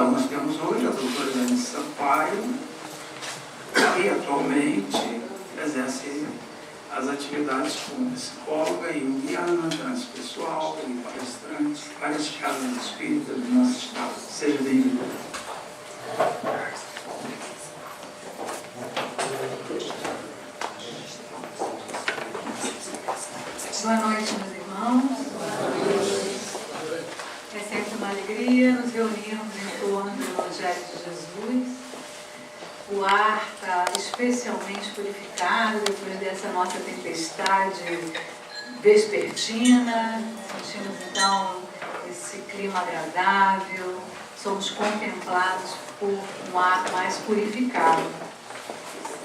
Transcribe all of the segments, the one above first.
Então, nós temos hoje a doutora Dani Sampaio, que atualmente exerce as atividades como psicóloga e guiana, transpessoal e palestrante, várias casas espíritas do nosso estado. Seja bem-vindo. Boa noite, meus irmãos. É sempre uma alegria nos reunirmos em torno do Evangelho de Jesus. O ar está especialmente purificado depois dessa nossa tempestade vespertina. Sentimos então esse clima agradável, somos contemplados por um ar mais purificado.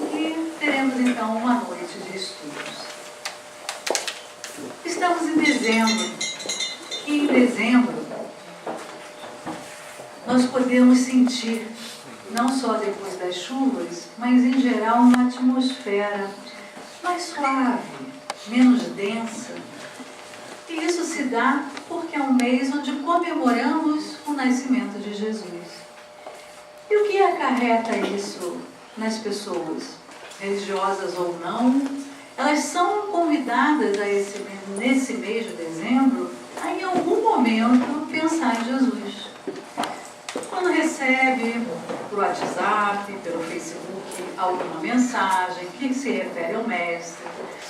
E teremos então uma noite de estudos. Estamos em dezembro, e em dezembro nós podemos sentir, não só depois das chuvas, mas em geral uma atmosfera mais suave, menos densa. E isso se dá porque é um mês onde comemoramos o nascimento de Jesus. E o que acarreta isso nas pessoas, religiosas ou não? Elas são convidadas nesse mês de dezembro a em algum momento pensar em Jesus. Quando recebe por WhatsApp, pelo Facebook, alguma mensagem que se refere ao Mestre,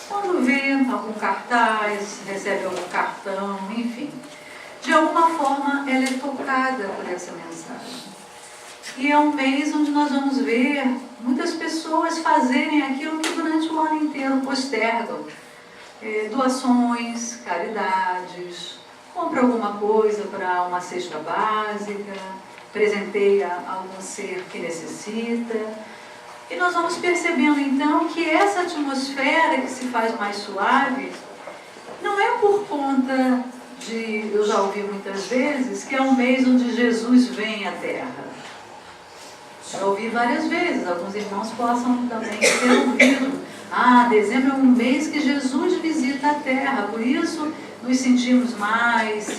quando vê algum cartaz, recebe algum cartão, enfim. De alguma forma ela é tocada por essa mensagem. E é um mês onde nós vamos ver muitas pessoas fazerem aquilo que durante o ano inteiro postergam. Doações, caridades, compra alguma coisa para uma cesta básica, presenteia algum ser que necessita. E nós vamos percebendo então que essa atmosfera que se faz mais suave não é por conta de, eu já ouvi muitas vezes, que é um mês onde Jesus vem à Terra. Já ouvi várias vezes, alguns irmãos possam também ter ouvido. Dezembro é um mês que Jesus visita a Terra, por isso nos sentimos mais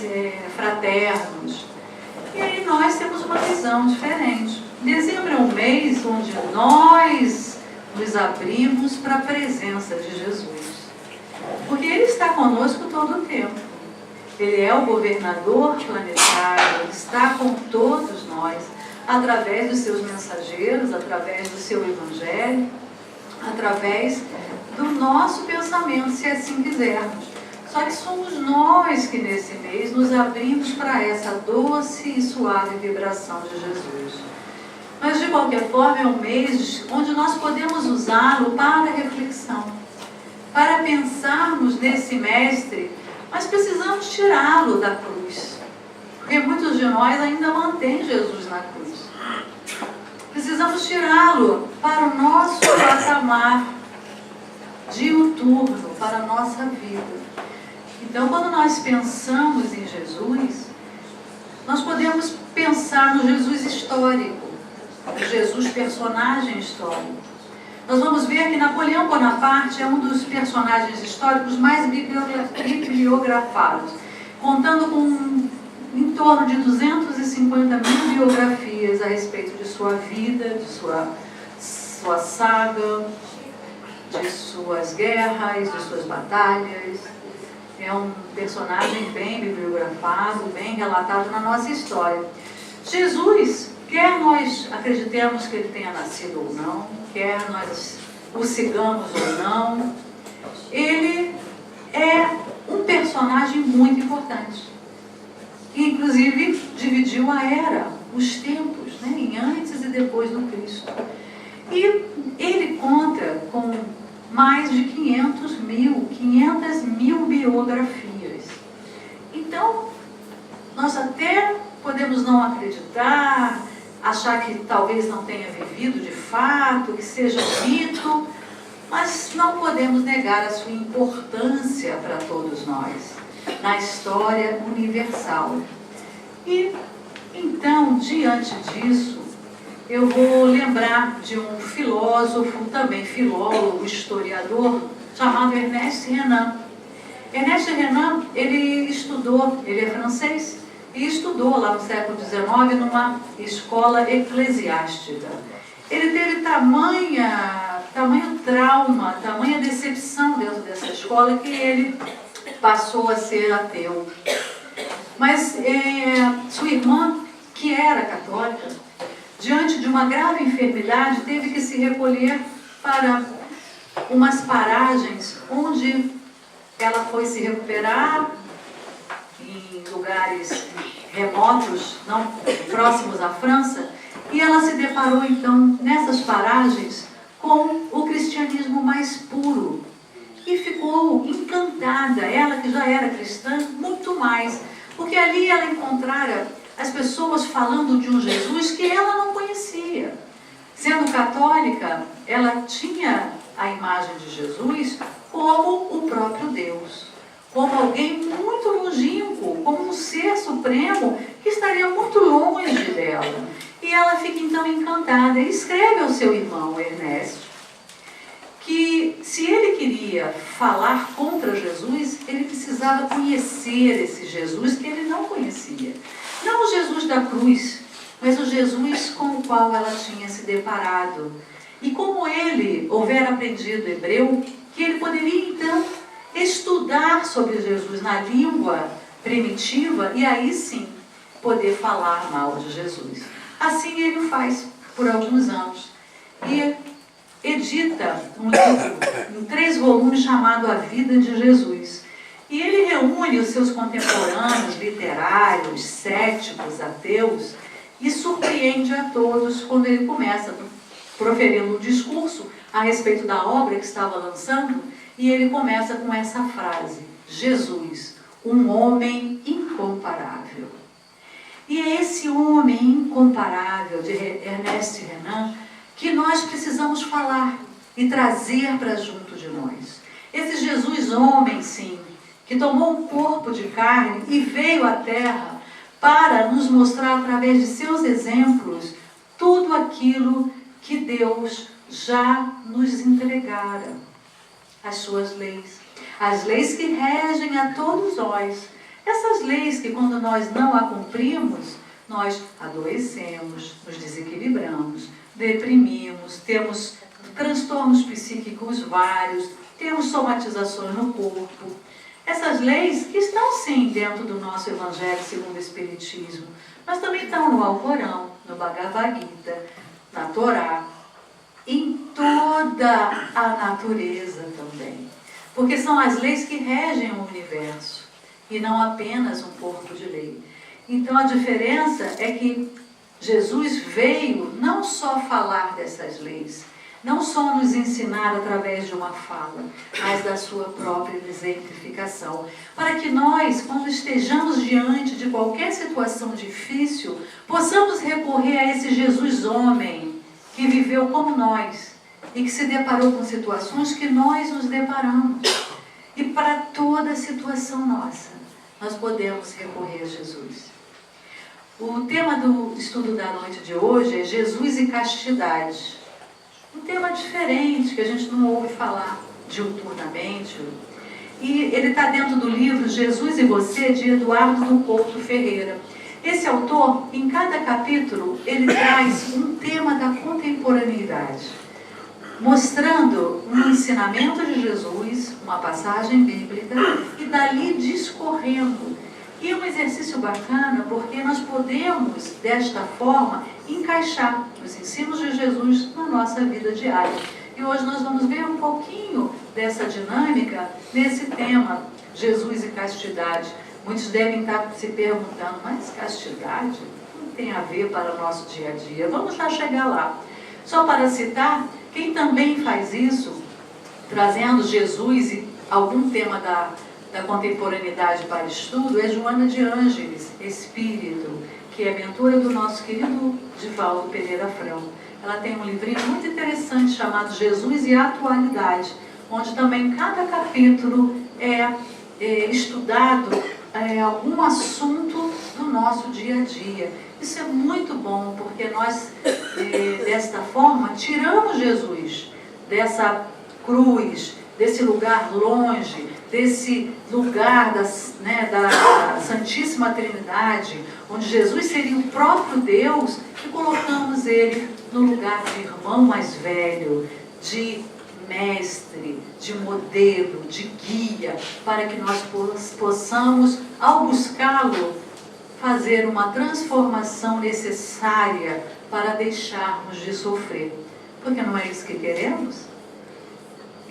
fraternos. E aí nós temos uma visão diferente. Dezembro é um mês onde nós nos abrimos para a presença de Jesus. Porque Ele está conosco todo o tempo. Ele é o governador planetário, Ele está com todos nós, através dos seus mensageiros, através do seu evangelho, através do nosso pensamento, se assim quisermos. Só que somos nós que nesse mês nos abrimos para essa doce e suave vibração de Jesus. Mas de qualquer forma é um mês onde nós podemos usá-lo para reflexão, para pensarmos nesse Mestre, mas precisamos tirá-lo da cruz. Porque muitos de nós ainda mantêm Jesus na cruz. Precisamos tirá-lo para o nosso patamar diuturno, para a nossa vida. Então, quando nós pensamos em Jesus, nós podemos pensar no Jesus histórico, no Jesus personagem histórico. Nós vamos ver que Napoleão Bonaparte é um dos personagens históricos mais bibliografados, contando com em torno de 250 mil biografias a respeito de sua vida, de sua saga, de suas guerras, de suas batalhas. É um personagem bem bibliografado, bem relatado na nossa história. Jesus, quer nós acreditemos que Ele tenha nascido ou não, quer nós o sigamos ou não, Ele é um personagem muito importante. Que inclusive dividiu a era, os tempos, né, em antes e depois do Cristo. E ele conta com mais de 500 mil biografias. Então, nós até podemos não acreditar, achar que talvez não tenha vivido de fato, que seja mito, mas não podemos negar a sua importância para todos nós, na história universal. E, então, diante disso, eu vou lembrar de um filósofo, também filólogo, historiador, chamado Ernest Renan. Ernest Renan, ele estudou, ele é francês, e estudou lá no século XIX numa escola eclesiástica. Ele teve tamanho trauma, tamanha decepção dentro dessa escola que ele passou a ser ateu. Mas sua irmã, que era católica, diante de uma grave enfermidade, teve que se recolher para umas paragens onde ela foi se recuperar em lugares remotos, não próximos à França, e ela se deparou então nessas paragens com o cristianismo mais puro e ficou encantada, ela que já era cristã, muito mais, porque ali ela encontrara as pessoas falando de um Jesus que ela não conhecia. Sendo católica, ela tinha a imagem de Jesus como o próprio Deus, como alguém muito longínquo, como um ser supremo que estaria muito longe dela. E ela fica então encantada e escreve ao seu irmão Ernesto que se ele queria falar contra Jesus, ele precisava conhecer esse Jesus que ele não conhecia. Não o Jesus da cruz, mas o Jesus com o qual ela tinha se deparado. E como ele houvera aprendido hebreu, que ele poderia então estudar sobre Jesus na língua primitiva e aí sim poder falar mal de Jesus. Assim ele o faz por alguns anos e edita um livro em 3 volumes chamado A Vida de Jesus. E ele reúne os seus contemporâneos literários, céticos, ateus e surpreende a todos quando ele começa proferindo um discurso a respeito da obra que estava lançando, e ele começa com essa frase: Jesus, um homem incomparável. E é esse homem incomparável de Ernest Renan que nós precisamos falar e trazer para junto de nós. Esse Jesus homem, sim, que tomou um corpo de carne e veio à Terra para nos mostrar através de seus exemplos tudo aquilo que Deus já nos entregara, as suas leis, as leis que regem a todos nós. Essas leis que quando nós não a cumprimos, nós adoecemos, nos desequilibramos, deprimimos, temos transtornos psíquicos vários, temos somatizações no corpo. Essas leis que estão sim dentro do nosso Evangelho segundo o Espiritismo, mas também estão no Alcorão, no Bhagavad Gita, na Torá, em toda a natureza também. Porque são as leis que regem o universo e não apenas um corpo de lei. Então a diferença é que Jesus veio não só falar dessas leis, não só nos ensinar através de uma fala, mas da sua própria exemplificação, para que nós, quando estejamos diante de qualquer situação difícil, possamos recorrer a esse Jesus homem, que viveu como nós, e que se deparou com situações que nós nos deparamos. E para toda situação nossa, nós podemos recorrer a Jesus. O tema do estudo da noite de hoje é Jesus e castidade. Um tema diferente, que a gente não ouve falar diuturnamente. E ele está dentro do livro Jesus e Você, de Eduardo do Couto Ferreira. Esse autor, em cada capítulo, ele traz um tema da contemporaneidade, mostrando um ensinamento de Jesus, uma passagem bíblica, e dali discorrendo. E é um exercício bacana, porque nós podemos, desta forma, encaixar os ensinos de Jesus na nossa vida diária. E hoje nós vamos ver um pouquinho dessa dinâmica nesse tema, Jesus e castidade. Muitos devem estar se perguntando, mas castidade não tem a ver para o nosso dia a dia? Vamos já chegar lá. Só para citar, quem também faz isso, trazendo Jesus e algum tema da contemporaneidade para estudo, é Joana de Ângeles, Espírito, que é mentora do nosso querido Divaldo Pereira Franco. Ela tem um livrinho muito interessante chamado Jesus e Atualidade, onde também cada capítulo é estudado algum assunto do nosso dia a dia. Isso é muito bom, porque nós, desta forma, tiramos Jesus dessa cruz, desse lugar longe, desse lugar da Santíssima Trindade, onde Jesus seria o próprio Deus, e colocamos ele no lugar de irmão mais velho, de mestre, de modelo, de guia, para que nós possamos, ao buscá-lo, fazer uma transformação necessária para deixarmos de sofrer. Porque não é isso que queremos?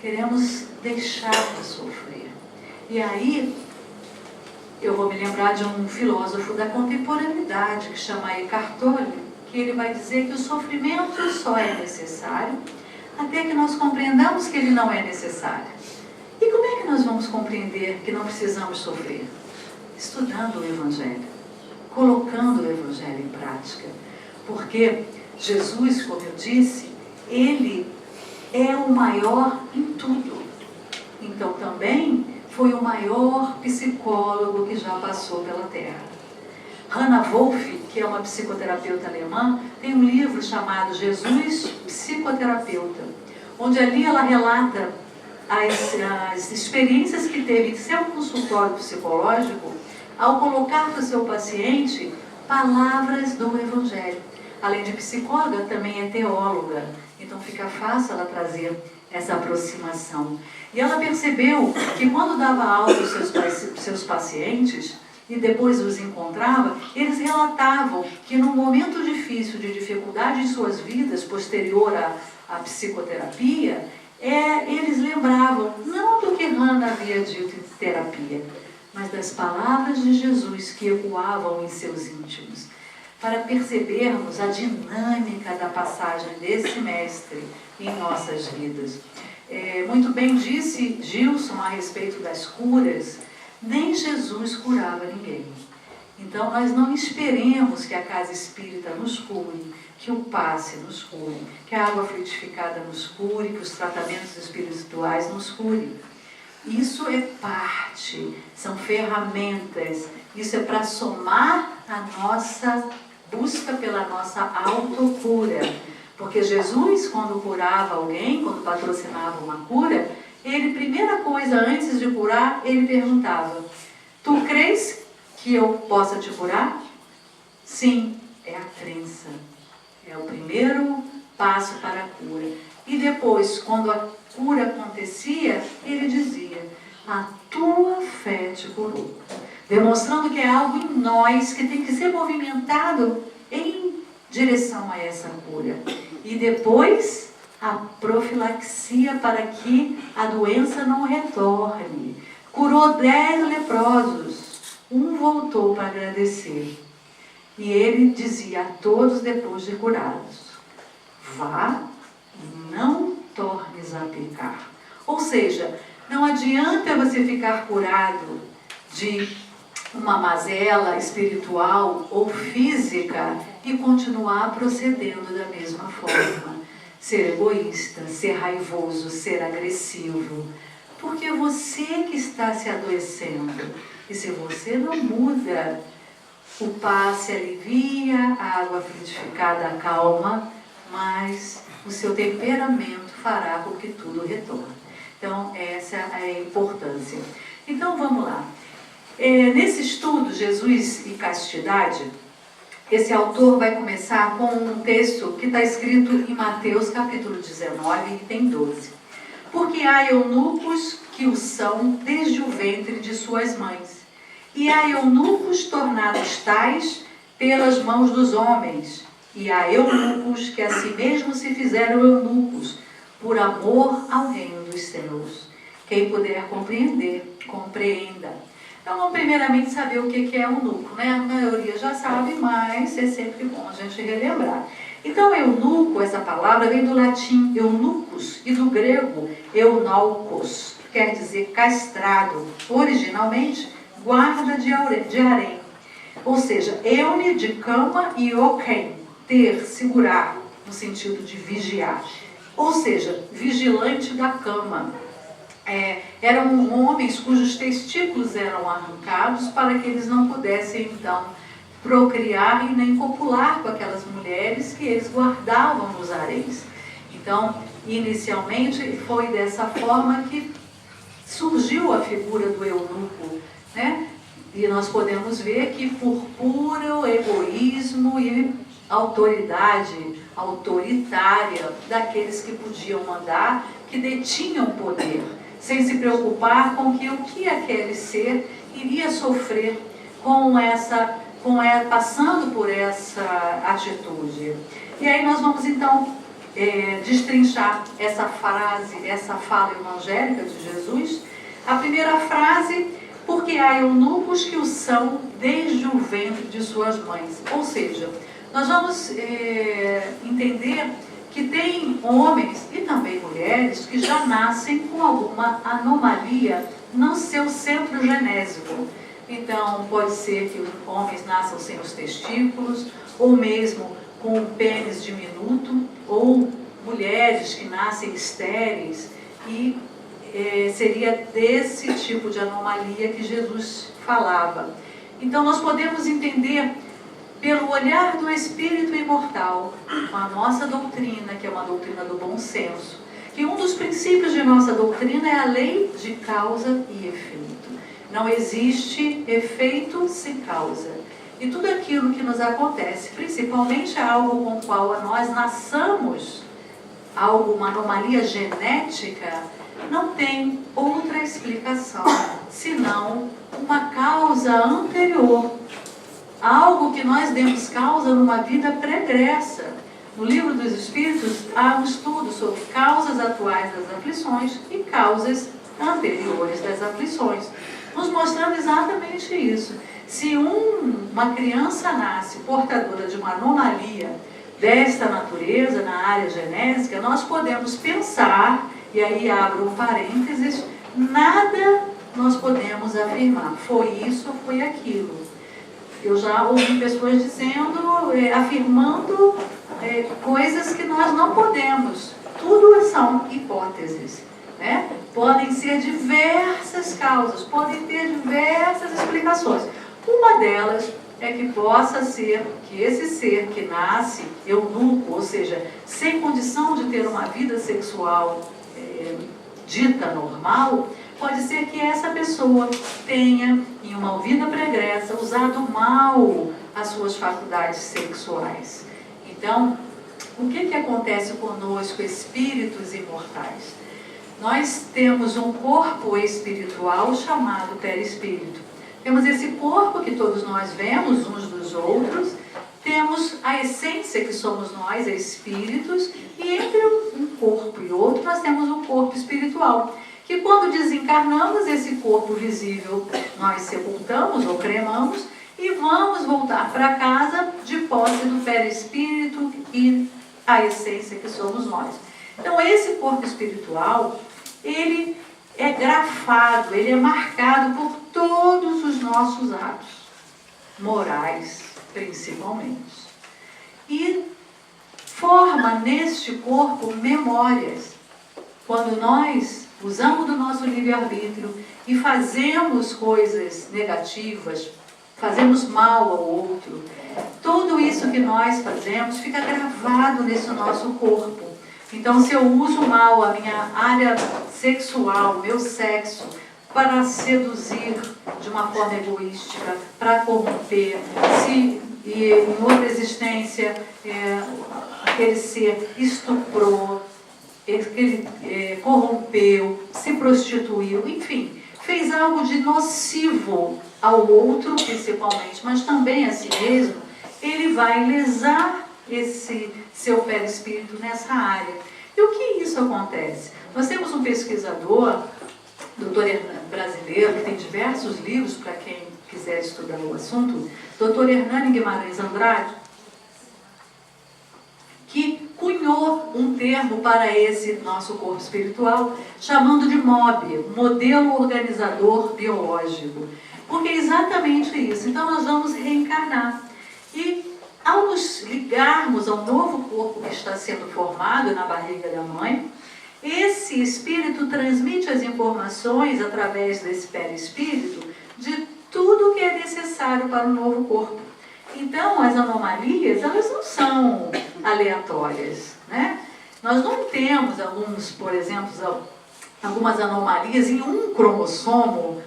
Queremos deixar de sofrer. E aí, eu vou me lembrar de um filósofo da contemporaneidade, que chama Eckhart Tolle, que ele vai dizer que o sofrimento só é necessário até que nós compreendamos que ele não é necessário. E como é que nós vamos compreender que não precisamos sofrer? Estudando o Evangelho, colocando o Evangelho em prática. Porque Jesus, como eu disse, ele é o maior em tudo. Então também foi o maior psicólogo que já passou pela Terra. Hannah Wolff, que é uma psicoterapeuta alemã, tem um livro chamado Jesus, Psicoterapeuta, onde ali ela relata as experiências que teve de ser um consultório psicológico ao colocar para o seu paciente palavras do Evangelho. Além de psicóloga, também é teóloga, então fica fácil ela trazer essa aproximação. E ela percebeu que quando dava aula aos seus pacientes, e depois os encontrava, eles relatavam que num momento difícil, de dificuldade em suas vidas, posterior à psicoterapia, eles lembravam, não do que Hannah havia dito em terapia, mas das palavras de Jesus que ecoavam em seus íntimos, para percebermos a dinâmica da passagem desse mestre em nossas vidas. Muito bem disse Gilson a respeito das curas, nem Jesus curava ninguém. Então nós não esperemos que a casa espírita nos cure, que o passe nos cure, que a água frutificada nos cure, que os tratamentos espirituais nos curem. Isso é parte, são ferramentas, isso é para somar a nossa busca pela nossa autocura. Porque Jesus, quando curava alguém, quando patrocinava uma cura, ele, primeira coisa, antes de curar, ele perguntava: tu crês que eu possa te curar? Sim, é a crença. É o primeiro passo para a cura. E depois, quando a cura acontecia, ele dizia: a tua fé te curou. Demonstrando que é algo em nós que tem que ser movimentado em direção a essa cura. E depois a profilaxia para que a doença não retorne. Curou 10 leprosos, um voltou para agradecer. E ele dizia a todos depois de curados: vá e não tornes a pecar. Ou seja, não adianta você ficar curado de uma mazela espiritual ou física e continuar procedendo da mesma forma. Ser egoísta, ser raivoso, ser agressivo. Porque é você que está se adoecendo. E se você não muda, o passe alivia, a água frutificada acalma, mas o seu temperamento fará com que tudo retorne. Então, essa é a importância. Então, vamos lá. Nesse estudo, Jesus e Castidade, esse autor vai começar com um texto que está escrito em Mateus capítulo 19, item 12. Porque há eunucos que o são desde o ventre de suas mães, e há eunucos tornados tais pelas mãos dos homens, e há eunucos que a si mesmos se fizeram eunucos, por amor ao reino dos céus. Quem puder compreender, compreenda. Então, vamos primeiramente saber o que é eunuco, né? A maioria já sabe, mas é sempre bom a gente relembrar. Então, eunuco, essa palavra vem do latim eunucos e do grego eunaukos, quer dizer castrado, originalmente guarda de harém. Ou seja, eune de cama e oken, ter, segurar, no sentido de vigiar. Ou seja, vigilante da cama. Eram homens cujos testículos eram arrancados para que eles não pudessem, então, procriar e nem copular com aquelas mulheres que eles guardavam nos haréns. Então, inicialmente, foi dessa forma que surgiu a figura do eunuco, né? E nós podemos ver que por puro egoísmo e autoridade autoritária daqueles que podiam mandar, que detinham poder, sem se preocupar com o que aquele ser iria sofrer passando por essa atitude. E aí nós vamos então destrinchar essa frase, essa fala evangélica de Jesus. A primeira frase: porque há eunucos que o são desde o ventre de suas mães. Ou seja, nós vamos entender que tem homens e também mulheres que já nascem com alguma anomalia no seu centro genésico. Então, pode ser que os homens nasçam sem os testículos, ou mesmo com o pênis diminuto, ou mulheres que nascem estéreis, e seria desse tipo de anomalia que Jesus falava. Então, nós podemos entender, pelo olhar do Espírito imortal, com a nossa doutrina, que é uma doutrina do bom senso, que um dos princípios de nossa doutrina é a lei de causa e efeito. Não existe efeito sem causa. E tudo aquilo que nos acontece, principalmente algo com o qual nós nasçamos, uma anomalia genética, não tem outra explicação, senão uma causa anterior. Algo que nós demos causa numa vida pregressa. No Livro dos Espíritos há um estudo sobre causas atuais das aflições e causas anteriores das aflições, nos mostrando exatamente isso. Se uma criança nasce portadora de uma anomalia desta natureza, na área genética, nós podemos pensar, e aí abro um parênteses, nada nós podemos afirmar, foi isso ou foi aquilo. Eu já ouvi pessoas dizendo, afirmando coisas que nós não podemos. Tudo são hipóteses, né? Podem ser diversas causas, podem ter diversas explicações. Uma delas é que possa ser que esse ser que nasce eunuco, ou seja, sem condição de ter uma vida sexual dita normal, pode ser que essa pessoa tenha, em uma vida pregressa, usado mal as suas faculdades sexuais. Então, o que acontece conosco, espíritos imortais? Nós temos um corpo espiritual chamado perispírito. Temos esse corpo que todos nós vemos uns dos outros, temos a essência que somos nós, espíritos, e entre um corpo e outro nós temos um corpo espiritual, que quando desencarnamos, esse corpo visível nós sepultamos ou cremamos e vamos voltar para casa de posse do perispírito e a essência que somos nós. Então esse corpo espiritual, ele é grafado, ele é marcado por todos os nossos atos, morais principalmente. E forma neste corpo memórias. Quando nós usamos do nosso livre-arbítrio e fazemos coisas negativas, fazemos mal ao outro, tudo isso que nós fazemos fica gravado nesse nosso corpo. Então, se eu uso mal a minha área sexual, meu sexo, para seduzir de uma forma egoística, para corromper, se em outra existência aquele ser estuprou, ele corrompeu, se prostituiu, enfim, fez algo de nocivo ao outro, principalmente, mas também a si mesmo, ele vai lesar esse seu perispírito nessa área. E o que isso acontece? Nós temos um pesquisador, doutor brasileiro, que tem diversos livros para quem quiser estudar o assunto, doutor Hernani Guimarães Andrade, que cunhou um termo para esse nosso corpo espiritual, chamando de MOB, Modelo Organizador Biológico. Porque é exatamente isso. Então nós vamos reencarnar. E ao nos ligarmos ao novo corpo que está sendo formado na barriga da mãe, esse espírito transmite as informações através desse perispírito de tudo que é necessário para o novo corpo. Então, as anomalias, elas não são aleatórias, né? Nós não temos alguns, por exemplo, algumas anomalias em um cromossomo.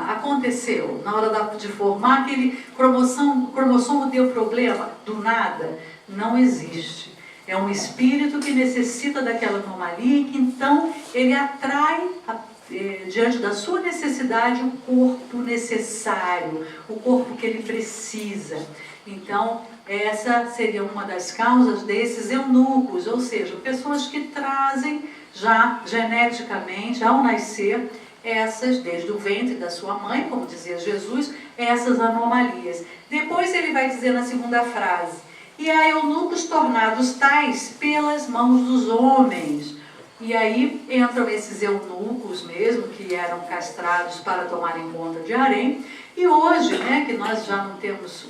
Aconteceu, na hora de formar, aquele cromossomo deu problema, do nada. Não existe. É um espírito que necessita daquela anomalia e que então ele atrai, diante da sua necessidade, o corpo necessário, o corpo que ele precisa. Então, essa seria uma das causas desses eunucos, ou seja, pessoas que trazem já geneticamente, ao nascer, essas, desde o ventre da sua mãe, como dizia Jesus, essas anomalias. Depois ele vai dizer na segunda frase: e há eunucos tornados tais pelas mãos dos homens. E aí entram esses eunucos mesmo, que eram castrados para tomarem conta de harém. E hoje, que nós já não temos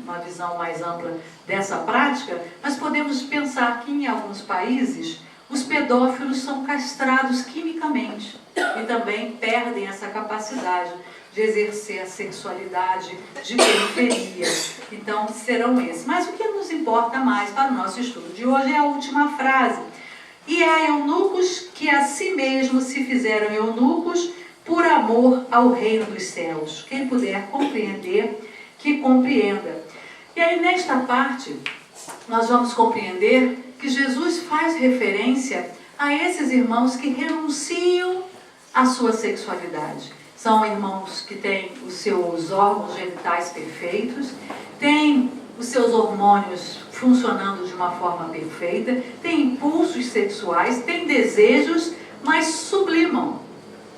uma visão mais ampla dessa prática, nós podemos pensar que em alguns países os pedófilos são castrados quimicamente e também perdem essa capacidade de exercer a sexualidade de periferia. Então, serão esses. Mas o que nos importa mais para o nosso estudo de hoje é a última frase. E há eunucos que a si mesmos se fizeram eunucos por amor ao reino dos céus. Quem puder compreender, que compreenda. E aí, nesta parte, nós vamos compreender que Jesus faz referência a esses irmãos que renunciam à sua sexualidade. São irmãos que têm os seus órgãos genitais perfeitos, têm os seus hormônios funcionando de uma forma perfeita, têm impulsos sexuais, têm desejos, mas sublimam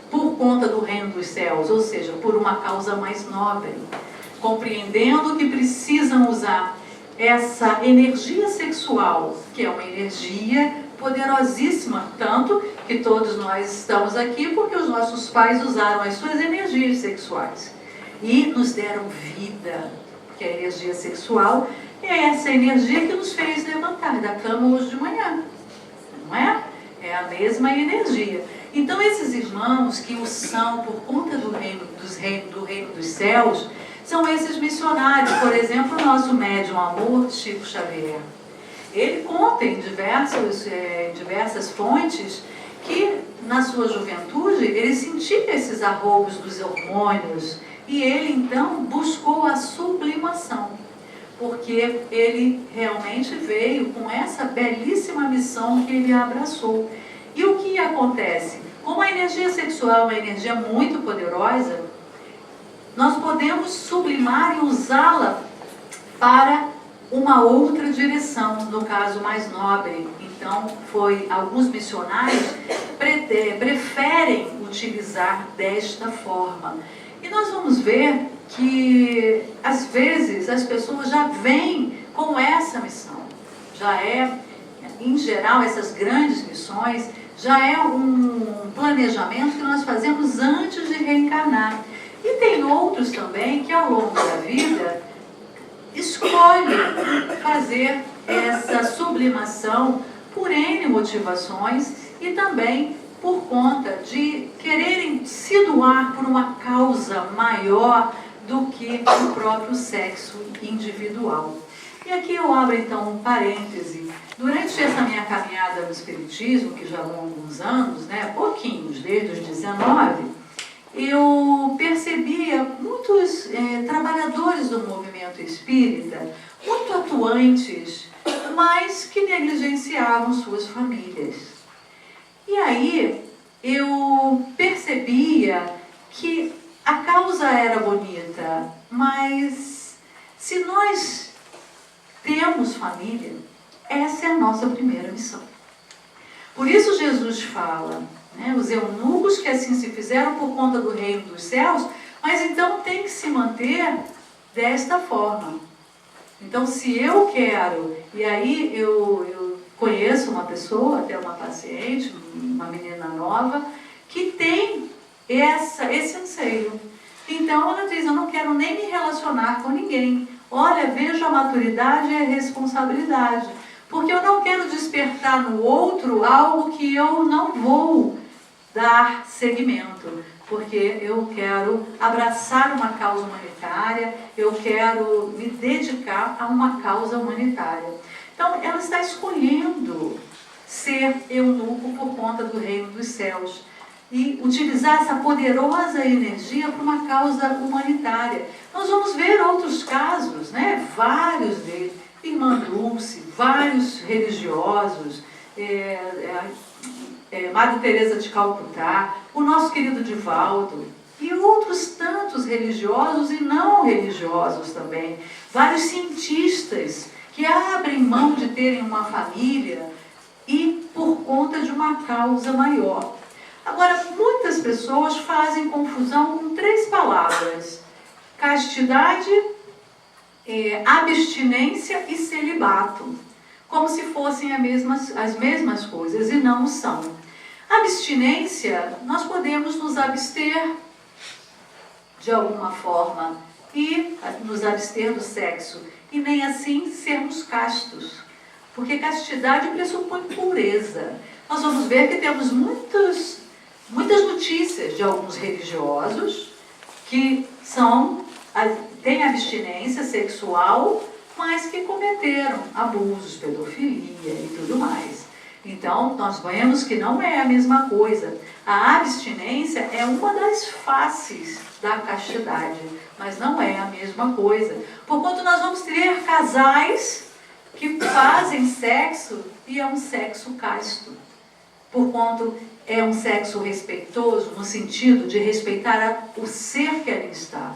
por conta do reino dos céus, ou seja, por uma causa mais nobre, compreendendo que precisam usar essa energia sexual, que é uma energia poderosíssima, tanto que todos nós estamos aqui porque os nossos pais usaram as suas energias sexuais e nos deram vida, que a energia sexual é essa energia que nos fez levantar da cama hoje de manhã, não é? É a mesma energia. Então esses irmãos que o são por conta do reino dos céus, são esses missionários. Por exemplo, o nosso médium amor, Chico Xavier. Ele conta em diversas fontes que, na sua juventude, ele sentia esses arroubos dos hormônios e ele, então, buscou a sublimação, porque ele realmente veio com essa belíssima missão que ele abraçou. E o que acontece? Como a energia sexual é uma energia muito poderosa, nós podemos sublimar e usá-la para uma outra direção, no caso mais nobre. Então, alguns missionários preferem utilizar desta forma. E nós vamos ver que, às vezes, as pessoas já vêm com essa missão. Já é, em geral, essas grandes missões, já é um planejamento que nós fazemos antes de reencarnar. E tem outros também que, ao longo da vida, escolhem fazer essa sublimação por N motivações e também por conta de quererem se doar por uma causa maior do que o próprio sexo individual. E aqui eu abro então um parêntese. Durante essa minha caminhada no Espiritismo, que já vão alguns anos, pouquinhos, desde os 19, eu percebia muitos trabalhadores do movimento espírita, muito atuantes, mas que negligenciavam suas famílias. E aí eu percebia que a causa era bonita, mas se nós temos família, essa é a nossa primeira missão. Por isso Jesus fala, os eunucos que assim se fizeram por conta do reino dos céus, mas então tem que se manter desta forma. Então, se eu quero, e aí eu conheço uma pessoa, até uma paciente, uma menina nova, que tem esse anseio. Então ela diz: eu não quero nem me relacionar com ninguém. Olha, vejo a maturidade e a responsabilidade, porque eu não quero despertar no outro algo que eu não vou dar seguimento, porque eu quero abraçar uma causa humanitária, eu quero me dedicar a uma causa humanitária. Então, ela está escolhendo ser eunuco por conta do reino dos céus. e utilizar essa poderosa energia para uma causa humanitária. Nós vamos ver outros casos, né? Vários deles. Irmã Dulce, vários religiosos, Madre Teresa de Calcutá, o nosso querido Divaldo, e outros tantos religiosos e não religiosos também. Vários cientistas que abrem mão de terem uma família e por conta de uma causa maior. Agora, muitas pessoas fazem confusão com 3 palavras: castidade, abstinência e celibato, como se fossem as mesmas coisas, e não são. Abstinência, nós podemos nos abster de alguma forma e nos abster do sexo, e nem assim sermos castos, porque castidade pressupõe pureza. Nós vamos ver que temos muitas notícias de alguns religiosos que têm abstinência sexual, mas que cometeram abusos, pedofilia e tudo mais. Então, nós vemos que não é a mesma coisa. A abstinência é uma das faces da castidade, mas não é a mesma coisa. Porquanto nós vamos ter casais que fazem sexo e é um sexo casto. Porquanto é um sexo respeitoso, no sentido de respeitar o ser que ali está,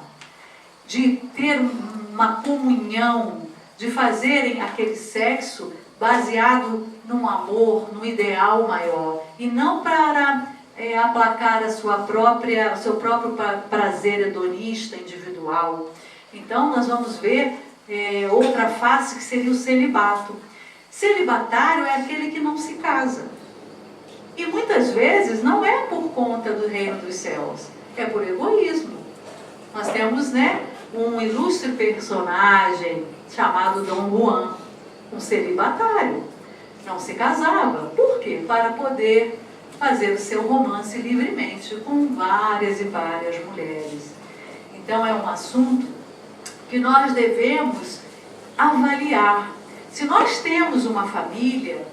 de ter uma comunhão, de fazerem aquele sexo baseado num amor, num ideal maior, e não para aplacar o seu próprio prazer hedonista, individual. Então, nós vamos ver outra face, que seria o celibato. Celibatário é aquele que não se casa. E muitas vezes não é por conta do reino dos céus, é por egoísmo. Nós temos, um ilustre personagem chamado Dom Juan, um celibatário. Não se casava. Por quê? Para poder fazer o seu romance livremente com várias e várias mulheres. Então é um assunto que nós devemos avaliar. Se nós temos uma família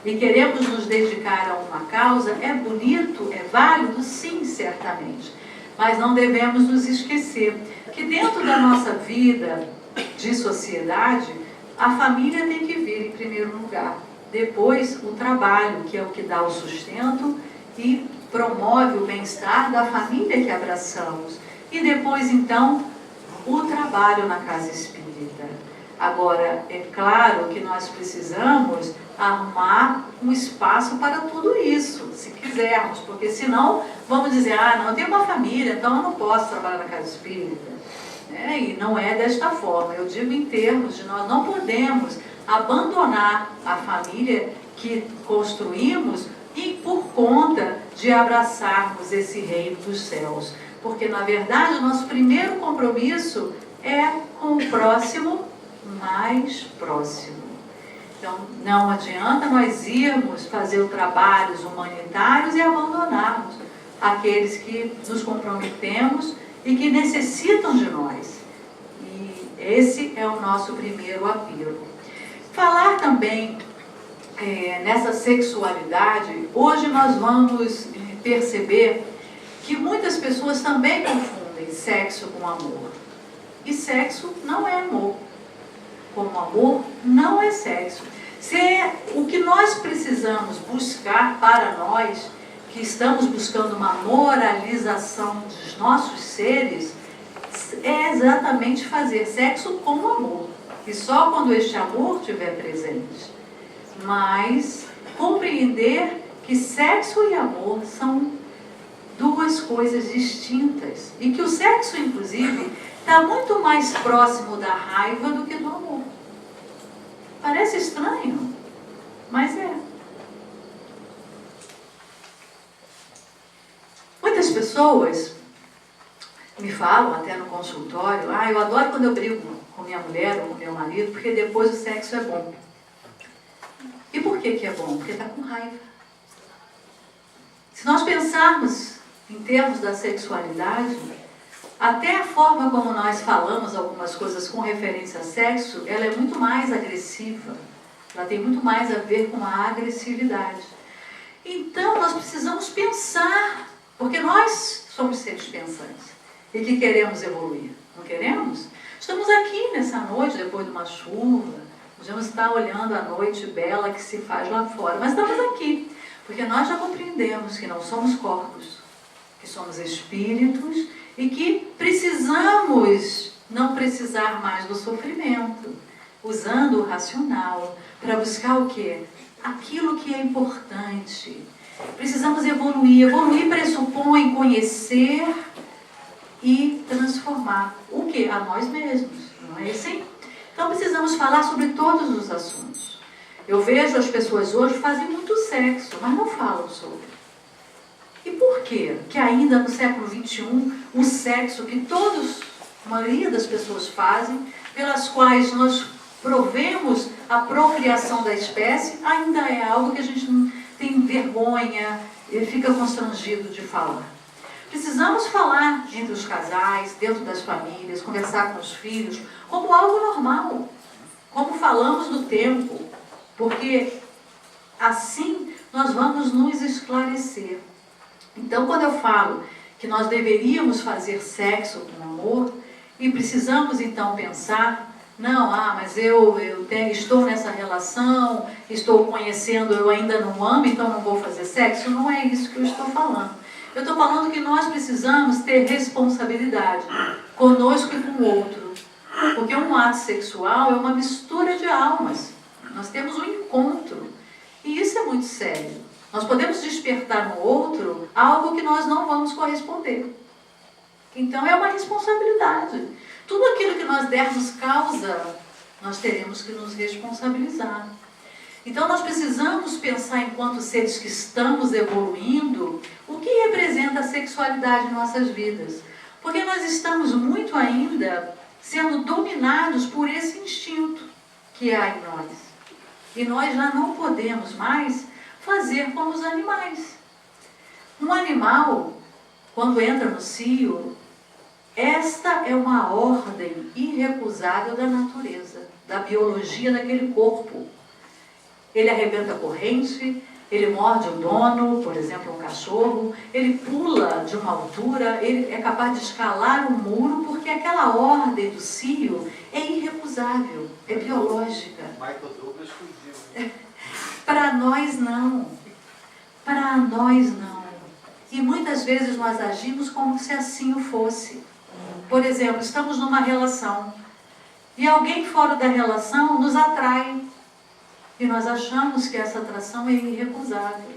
e queremos nos dedicar a uma causa, é bonito, é válido? Sim, certamente. Mas não devemos nos esquecer que dentro da nossa vida de sociedade, a família tem que vir em primeiro lugar. Depois, o trabalho, que é o que dá o sustento e promove o bem-estar da família que abraçamos. E depois, então, o trabalho na casa espírita. Agora, é claro que nós precisamos arrumar um espaço para tudo isso, se quisermos, porque senão vamos dizer, não, eu tenho uma família, então eu não posso trabalhar na casa espírita. E não é desta forma. Eu digo em termos de nós não podemos abandonar a família que construímos e por conta de abraçarmos esse reino dos céus. Porque, na verdade, o nosso primeiro compromisso é com o próximo mais próximo. Então, não adianta nós irmos fazer trabalhos humanitários e abandonarmos aqueles que nos comprometemos e que necessitam de nós. E esse é o nosso primeiro apelo. Falar também nessa sexualidade, hoje nós vamos perceber que muitas pessoas também confundem sexo com amor. E sexo não é amor. Como amor não é sexo. O que nós precisamos buscar para nós, que estamos buscando uma moralização dos nossos seres, é exatamente fazer sexo com amor. E só quando este amor estiver presente. Mas compreender que sexo e amor são duas coisas distintas. E que o sexo, inclusive, está muito mais próximo da raiva do que do amor. Parece estranho, mas é. Muitas pessoas me falam, até no consultório, eu adoro quando eu brigo com minha mulher ou com meu marido, porque depois o sexo é bom. E por que é bom? Porque está com raiva. Se nós pensarmos em termos da sexualidade, até a forma como nós falamos algumas coisas com referência a sexo, ela é muito mais agressiva. Ela tem muito mais a ver com a agressividade. Então, nós precisamos pensar Porque nós somos seres pensantes e que queremos evoluir, não queremos? Estamos aqui nessa noite, depois de uma chuva, podemos estar olhando a noite bela que se faz lá fora, mas estamos aqui, porque nós já compreendemos que não somos corpos, que somos espíritos e que precisamos não precisar mais do sofrimento, usando o racional para buscar o quê? Aquilo que é importante. Precisamos evoluir. Evoluir pressupõe conhecer e transformar. O quê? A nós mesmos, não é assim? Então precisamos falar sobre todos os assuntos. Eu vejo as pessoas hoje fazem muito sexo, mas não falam sobre. E por quê? Que ainda no século XXI, o sexo que a maioria das pessoas fazem, pelas quais nós provemos a procriação da espécie, ainda é algo que a gente não tem vergonha, fica constrangido de falar. Precisamos falar entre os casais, dentro das famílias, conversar com os filhos, como algo normal, como falamos do tempo, porque assim nós vamos nos esclarecer. Então, quando eu falo que nós deveríamos fazer sexo com amor, e precisamos então pensar, não, mas eu estou nessa relação, estou conhecendo, eu ainda não amo, então não vou fazer sexo, não é isso que eu estou falando. Eu estou falando que nós precisamos ter responsabilidade conosco e com o outro. Porque um ato sexual é uma mistura de almas. Nós temos um encontro. E isso é muito sério. Nós podemos despertar no outro algo que nós não vamos corresponder. Então é uma responsabilidade. Tudo aquilo que nós dermos causa, nós teremos que nos responsabilizar. Então nós precisamos pensar, enquanto seres que estamos evoluindo, o que representa a sexualidade em nossas vidas. Porque nós estamos muito ainda sendo dominados por esse instinto que há em nós. E nós já não podemos mais fazer como os animais. Um animal, quando entra no cio, esta é uma ordem irrecusável da natureza, da biologia daquele corpo. Ele arrebenta a corrente, ele morde o dono, por exemplo, um cachorro, ele pula de uma altura, ele é capaz de escalar um muro, porque aquela ordem do cio é irrecusável, é biológica. Michael Douglas fugiu. Para nós não. Para nós não. E muitas vezes nós agimos como se assim o fosse. Por exemplo, estamos numa relação e alguém fora da relação nos atrai. E nós achamos que essa atração é irrecusável.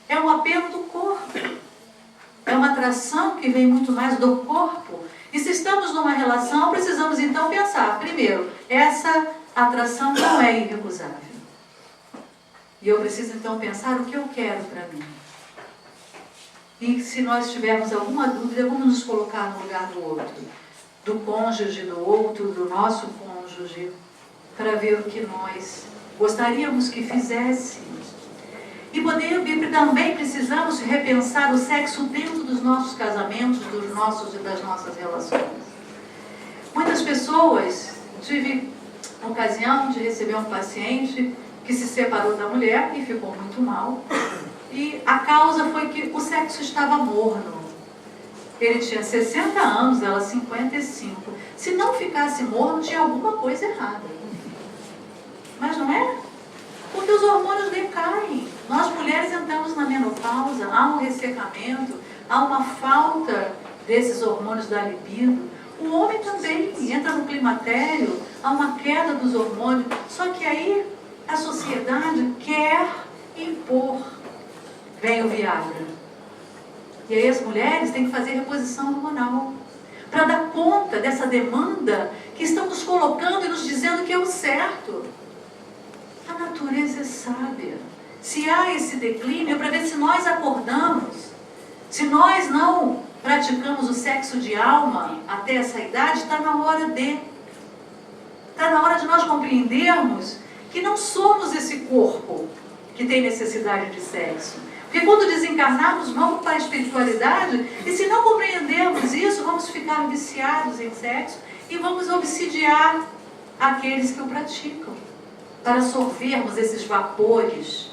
É um apelo do corpo. É uma atração que vem muito mais do corpo. E se estamos numa relação, precisamos então pensar, primeiro, essa atração não é irrecusável. E eu preciso então pensar o que eu quero para mim. E se nós tivermos alguma dúvida, vamos nos colocar no lugar do outro. Do cônjuge do outro, do nosso cônjuge, para ver o que nós gostaríamos que fizesse. E também precisamos repensar o sexo dentro dos nossos casamentos, dos nossos e das nossas relações. Muitas pessoas, tive a ocasião de receber um paciente que se separou da mulher e ficou muito mal. E a causa foi que o sexo estava morno. Ele tinha 60 anos, ela 55. Se não ficasse morno, tinha alguma coisa errada. Mas não é? Porque os hormônios decaem. Nós mulheres entramos na menopausa, há um ressecamento, há uma falta desses hormônios da libido. O homem também entra no climatério, há uma queda dos hormônios. Só que aí a sociedade quer impor. Vem o Viagra. E aí as mulheres têm que fazer reposição hormonal para dar conta dessa demanda que estão nos colocando e nos dizendo que é o certo. A natureza é sábia. Se há esse declínio, é para ver se nós acordamos. Se nós não praticamos o sexo de alma até essa idade, está na hora de. Está na hora de nós compreendermos que não somos esse corpo que tem necessidade de sexo. Porque quando desencarnarmos, vamos para a espiritualidade, e se não compreendermos isso, vamos ficar viciados em sexo e vamos obsidiar aqueles que o praticam, para sorvermos esses vapores.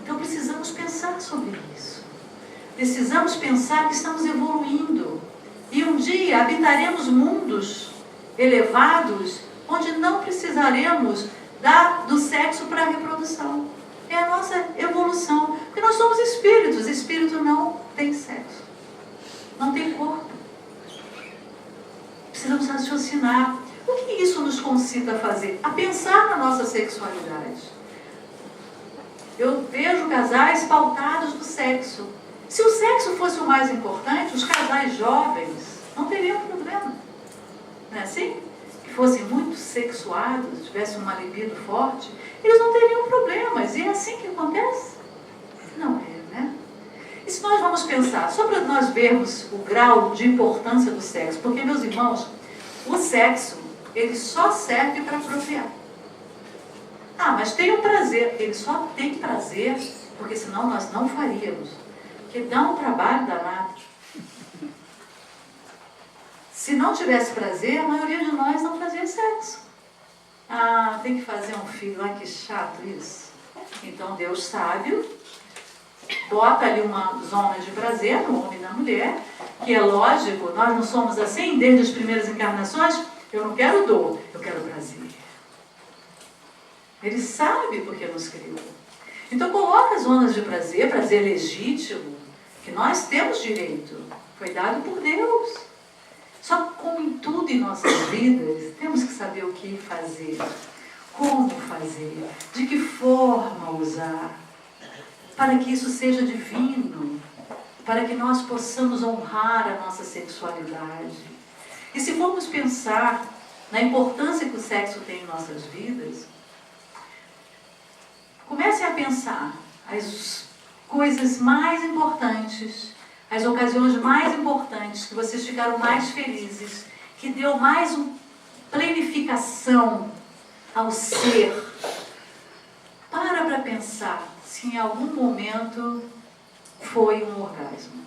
Então precisamos pensar sobre isso. Precisamos pensar que estamos evoluindo. E um dia habitaremos mundos elevados, onde não precisaremos do sexo para a reprodução. É a nossa evolução. Porque nós somos espíritos. Espírito não tem sexo. Não tem corpo. Precisamos raciocinar. O que isso nos concita a fazer? A pensar na nossa sexualidade. Eu vejo casais pautados do sexo. Se o sexo fosse o mais importante, os casais jovens não teriam problema. Não é assim? Que fossem muito sexuados, tivessem uma libido forte, eles não teriam problemas. E é assim que acontece? Não é, né? E se nós vamos pensar, só para nós vermos o grau de importância do sexo, porque, meus irmãos, o sexo, ele só serve para procriar. Ah, mas tem um prazer. Ele só tem prazer, porque senão nós não faríamos. Porque dá um trabalho danado. Se não tivesse prazer, a maioria de nós não fazia sexo. Ah, tem que fazer um filho. Ai, que chato isso. Então, Deus sábio bota ali uma zona de prazer no homem e na mulher, que é lógico, nós não somos assim desde as primeiras encarnações. Eu não quero dor, eu quero prazer. Ele sabe porque nos criou. Então coloca as zonas de prazer, prazer legítimo, que nós temos direito, foi dado por Deus. Só que como em tudo em nossas vidas, temos que saber o que fazer, como fazer, de que forma usar, para que isso seja divino, para que nós possamos honrar a nossa sexualidade. E se formos pensar na importância que o sexo tem em nossas vidas, comecem a pensar as coisas mais importantes, as ocasiões mais importantes, que vocês ficaram mais felizes, que deu mais planificação ao ser. Para pensar se em algum momento foi um orgasmo.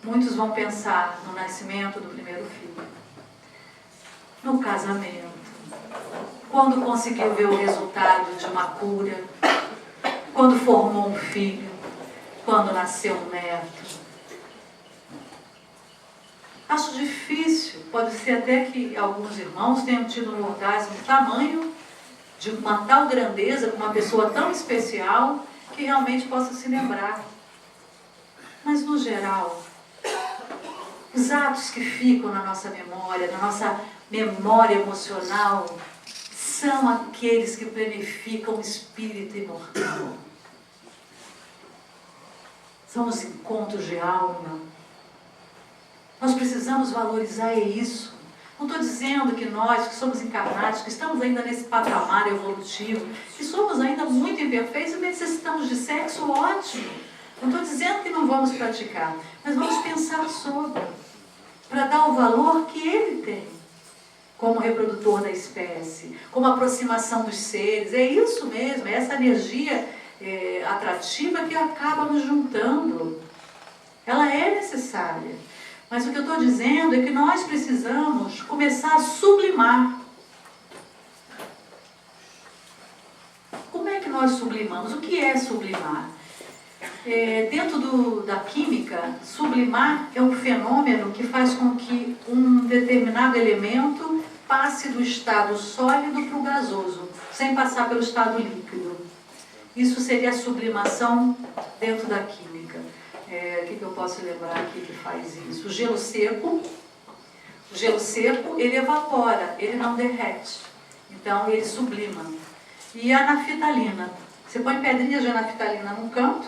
Muitos vão pensar no nascimento do primeiro filho, no casamento, quando conseguiu ver o resultado de uma cura, quando formou um filho, quando nasceu um neto. Acho difícil, pode ser até que alguns irmãos tenham tido um orgasmo de tamanho, de uma tal grandeza, com uma pessoa tão especial, que realmente possa se lembrar. Mas no geral, os atos que ficam na nossa memória emocional, são aqueles que planificam o espírito imortal. São os encontros de alma. Nós precisamos valorizar isso. Não estou dizendo que nós, que somos encarnados, que estamos ainda nesse patamar evolutivo, que somos ainda muito imperfeitos e necessitamos de sexo, ótimo. Não estou dizendo que não vamos praticar, mas vamos pensar sobre, para dar o valor que ele tem, como reprodutor da espécie, como aproximação dos seres. É isso mesmo, é essa energia atrativa que acaba nos juntando. Ela é necessária. Mas o que eu estou dizendo é que nós precisamos começar a sublimar. Como é que nós sublimamos? O que é sublimar? Dentro da química, sublimar é um fenômeno que faz com que um determinado elemento passe do estado sólido para o gasoso, sem passar pelo estado líquido. Isso seria a sublimação dentro da química. O que eu posso lembrar aqui que faz isso? O gelo seco, ele evapora, ele não derrete. Então, ele sublima. E a naftalina. Você põe pedrinhas de naftalina num canto,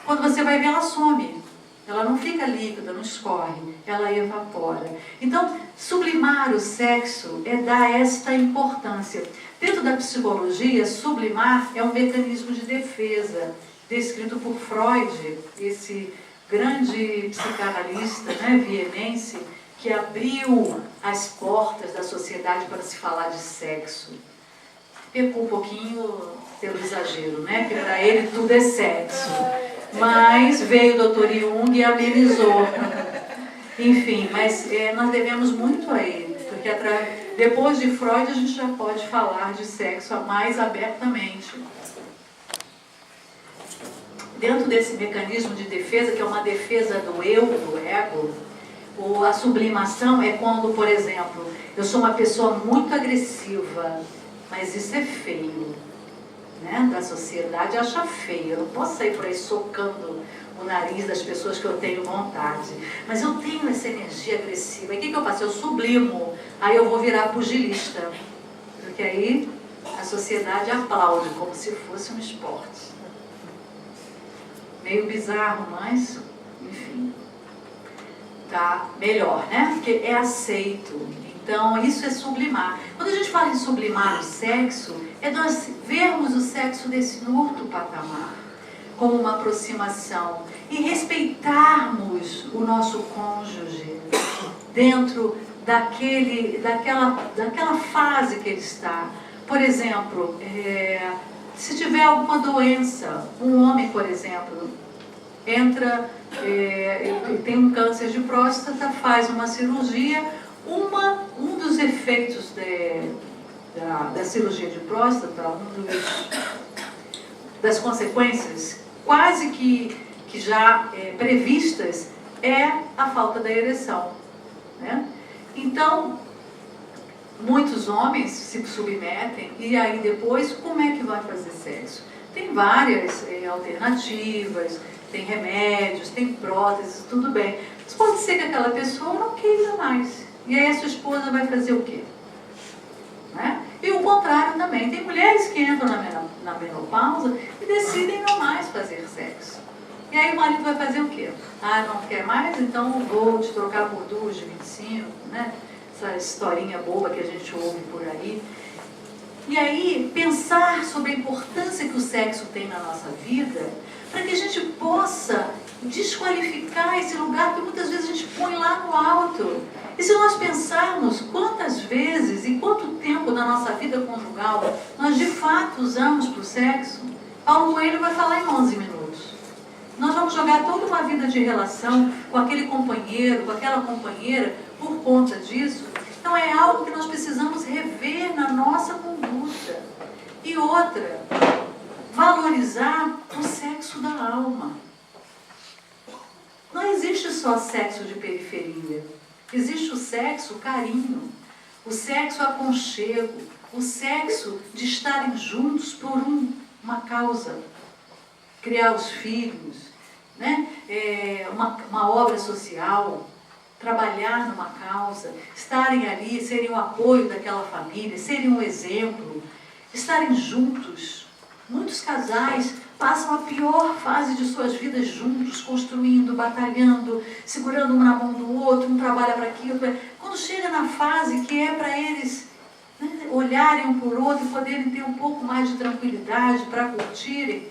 quando você vai ver, ela some. Ela não fica líquida, não escorre, ela evapora. Então, sublimar o sexo é dar esta importância. Dentro da psicologia, sublimar é um mecanismo de defesa, descrito por Freud, esse grande psicanalista, vienense, que abriu as portas da sociedade para se falar de sexo. Pecou um pouquinho pelo exagero, que para ele tudo é sexo. Mas veio o Dr. Jung e amenizou. Enfim, mas nós devemos muito a ele, porque depois de Freud a gente já pode falar de sexo mais abertamente. dentro desse mecanismo de defesa, que é uma defesa do eu, do ego, a sublimação é quando, por exemplo, eu sou uma pessoa muito agressiva, mas isso é feio, né? Da sociedade acha feio. Eu não posso sair por aí socando o nariz das pessoas que eu tenho vontade, mas eu tenho essa energia agressiva. E o que eu faço? Eu sublimo, aí eu vou virar pugilista, porque aí a sociedade aplaude como se fosse um esporte. Meio bizarro, mas enfim, tá melhor, né? Porque é aceito. Então isso é sublimar. Quando a gente fala em sublimar o sexo, é nós vermos o sexo desse outro patamar, como uma aproximação, e respeitarmos o nosso cônjuge dentro daquela fase que ele está. Por exemplo, se tiver alguma doença, um homem, por exemplo, entra, tem um câncer de próstata, faz uma cirurgia, um dos efeitos da cirurgia de próstata, das consequências quase que já previstas, é a falta da ereção, né? Então, muitos homens se submetem e aí depois como é que vai fazer sexo? Tem várias alternativas, tem remédios, tem próteses, tudo bem. Mas pode ser que aquela pessoa não queira mais. E aí a sua esposa vai fazer o quê? Né? E o contrário também. Tem mulheres que entram na menopausa e decidem não mais fazer sexo. E aí o marido vai fazer o quê? Ah, não quer mais? Então vou te trocar por 2 de 25, né? Essa historinha boba que a gente ouve por aí. E aí pensar sobre a importância que o sexo tem na nossa vida, para que a gente possa desqualificar esse lugar que muitas vezes a gente põe lá no alto. E se nós pensarmos quantas vezes e quanto tempo da nossa vida conjugal nós de fato usamos para o sexo, Paulo Coelho vai falar em 11 minutos. Nós vamos jogar toda uma vida de relação com aquele companheiro, com aquela companheira, por conta disso. Então é algo que nós precisamos rever na nossa conduta. E outra, valorizar o sexo da alma. Não existe só sexo de periferia. Existe o sexo carinho, o sexo aconchego, o sexo de estarem juntos por uma causa. Criar os filhos, né? Uma obra social, trabalhar numa causa, estarem ali, serem o apoio daquela família, serem um exemplo, estarem juntos. Muitos casais passam a pior fase de suas vidas juntos, construindo, batalhando, segurando um na mão do outro, um trabalha para aquilo. Quando chega na fase que é para eles, né, olharem um por outro e poderem ter um pouco mais de tranquilidade para curtirem,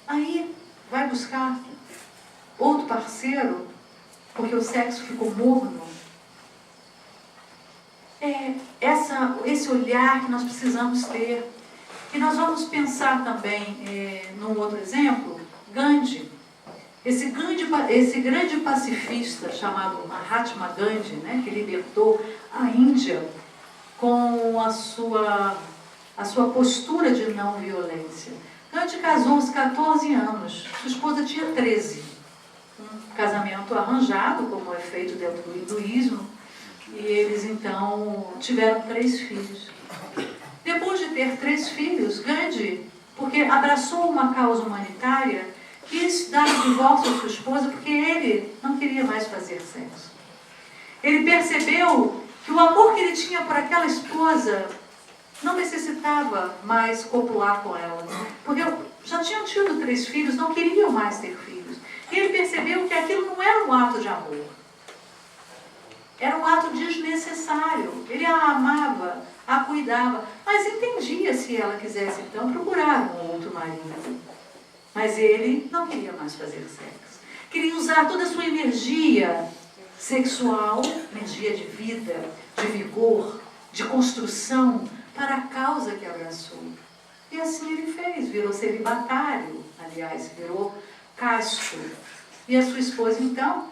aí vai buscar outro parceiro, porque o sexo ficou morno. É esse olhar que nós precisamos ter. E nós vamos pensar também, num outro exemplo, Gandhi. Esse grande pacifista chamado Mahatma Gandhi, né, que libertou a Índia com a sua postura de não violência. Gandhi casou aos 14 anos, sua esposa tinha 13. Um casamento arranjado, como é feito dentro do hinduísmo, e eles então tiveram 3 filhos. Depois de ter 3 filhos, Gandhi, porque abraçou uma causa humanitária, quis dar o divórcio à sua esposa porque ele não queria mais fazer sexo. Ele percebeu que o amor que ele tinha por aquela esposa não necessitava mais copular com ela, porque já tinham tido 3 filhos, não queriam mais ter filhos. E ele percebeu que aquilo não era um ato de amor, era um ato desnecessário. Ele a amava, a cuidava, mas entendia se ela quisesse então procurar um outro marido. Mas ele não queria mais fazer sexo. Queria usar toda a sua energia sexual, energia de vida, de vigor, de construção, para a causa que abraçou. E assim ele fez, virou celibatário, aliás, virou casto. E a sua esposa então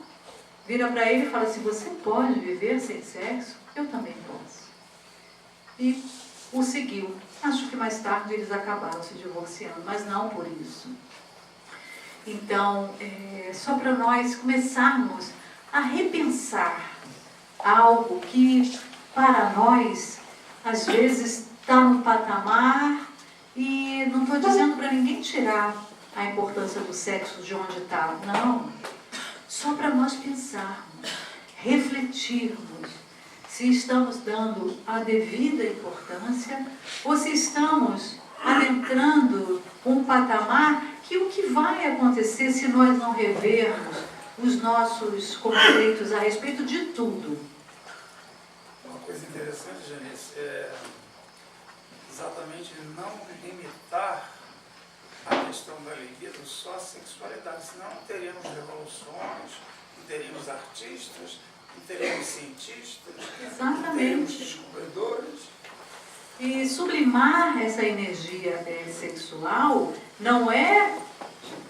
vira para ele e fala assim: você pode viver sem sexo? Eu também posso. E o seguiu. Acho que mais tarde eles acabaram se divorciando, mas não por isso. Então, só para nós começarmos a repensar algo que, para nós, às vezes está no patamar, e não estou dizendo para ninguém tirar a importância do sexo de onde está, não. Só para nós pensarmos, refletirmos, se estamos dando a devida importância ou se estamos adentrando um patamar que o que vai acontecer se nós não revermos os nossos conceitos a respeito de tudo. Uma coisa interessante, Janice, é exatamente não limitar a questão da libido só à sexualidade, senão não teremos revoluções, não teríamos artistas, não teríamos cientistas, não teríamos descobridores. E sublimar essa energia sexual não é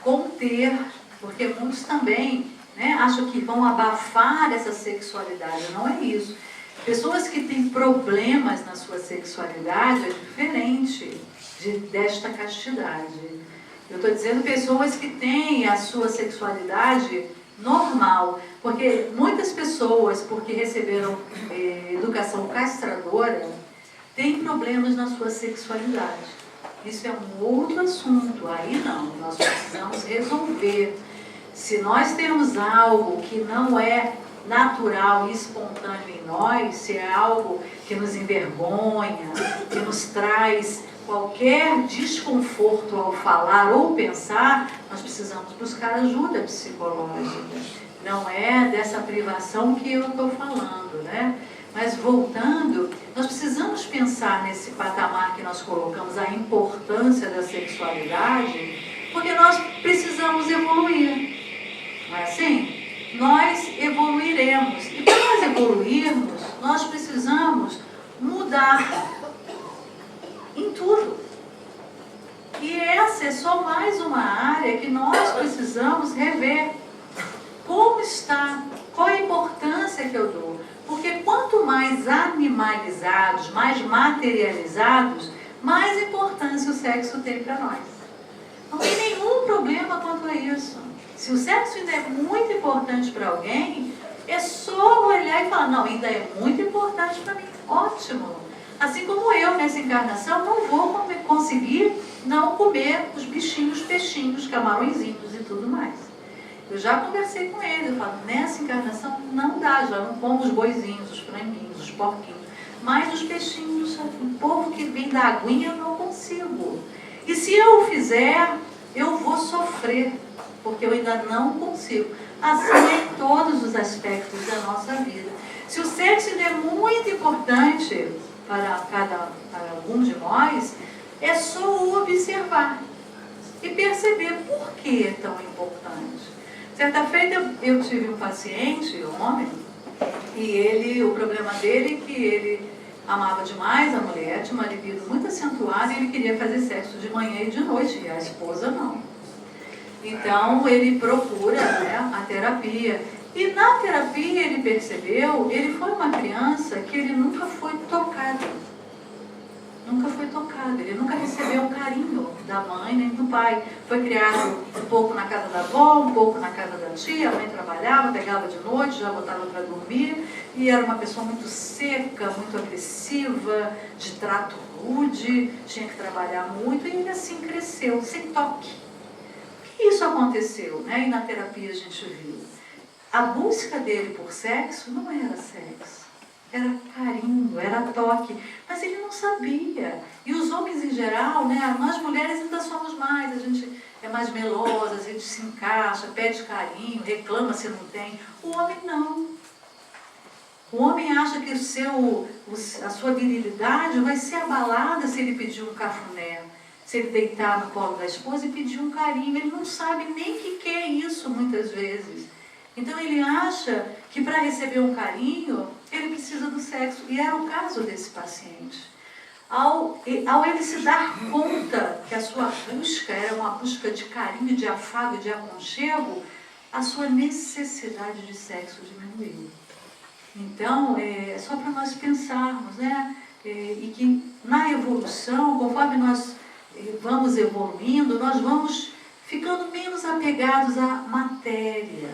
conter, porque muitos também acham que vão abafar essa sexualidade, não é isso. Pessoas que têm problemas na sua sexualidade é diferente desta castidade. Eu estou dizendo pessoas que têm a sua sexualidade normal, porque muitas pessoas, porque receberam educação castradora, têm problemas na sua sexualidade. Isso é um outro assunto, aí não, nós precisamos resolver. Se nós temos algo que não é natural e espontâneo em nós, se é algo que nos envergonha, que nos traz qualquer desconforto ao falar ou pensar, nós precisamos buscar ajuda psicológica. Não é dessa privação que eu estou falando, né? Mas voltando, nós precisamos pensar nesse patamar que nós colocamos, a importância da sexualidade, porque nós precisamos evoluir. Não é assim? Nós evoluiremos. E para nós evoluirmos, nós precisamos mudar em tudo. E essa é só mais uma área que nós precisamos rever. Como está? Qual a importância que eu dou? Porque quanto mais animalizados, mais materializados, mais importância o sexo tem para nós. Não tem nenhum problema quanto a isso. Se o sexo ainda é muito importante para alguém, é só olhar e falar, não, ainda é muito importante para mim. Ótimo. Assim como eu, nessa encarnação, não vou conseguir não comer os bichinhos, peixinhos, camarõezinhos e tudo mais. Eu já conversei com ele, eu falo, nessa encarnação não dá, já não como os boizinhos, os franguinhos, os porquinhos, mas os peixinhos, o povo que vem da aguinha eu não consigo. E se eu fizer, eu vou sofrer, porque eu ainda não consigo. Assim é em todos os aspectos da nossa vida. Se o sexo ainda é muito importante para algum de nós, é só observar e perceber por que é tão importante. Certa feita eu tive um paciente, um homem, e o problema dele é que ele amava demais a mulher, tinha uma libido muito acentuada e ele queria fazer sexo de manhã e de noite, e a esposa não. Então ele procura a terapia. E na terapia ele percebeu, ele foi uma criança que ele nunca foi tocado. Nunca foi tocado, ele nunca recebeu o carinho da mãe nem do pai. Foi criado um pouco na casa da avó, um pouco na casa da tia, a mãe trabalhava, pegava de noite, já botava para dormir, e era uma pessoa muito seca, muito agressiva, de trato rude, tinha que trabalhar muito, e ele assim cresceu, sem toque. Por que isso aconteceu? E na terapia a gente viu. A busca dele por sexo não era sexo. Era carinho, era toque, mas ele não sabia. E os homens em geral, nós mulheres ainda somos mais, a gente é mais melosa, a gente se encaixa, pede carinho, reclama se não tem. O homem não. O homem acha que a sua virilidade vai ser abalada se ele pedir um cafuné, se ele deitar no colo da esposa e pedir um carinho. Ele não sabe nem o que é isso muitas vezes. Então ele acha que para receber um carinho, ele precisa do sexo. E era o caso desse paciente. Ao ele se dar conta que a sua busca era uma busca de carinho, de afago, de aconchego, a sua necessidade de sexo diminuiu. Então, é só para nós pensarmos, e que na evolução, conforme nós vamos evoluindo, nós vamos ficando menos apegados à matéria.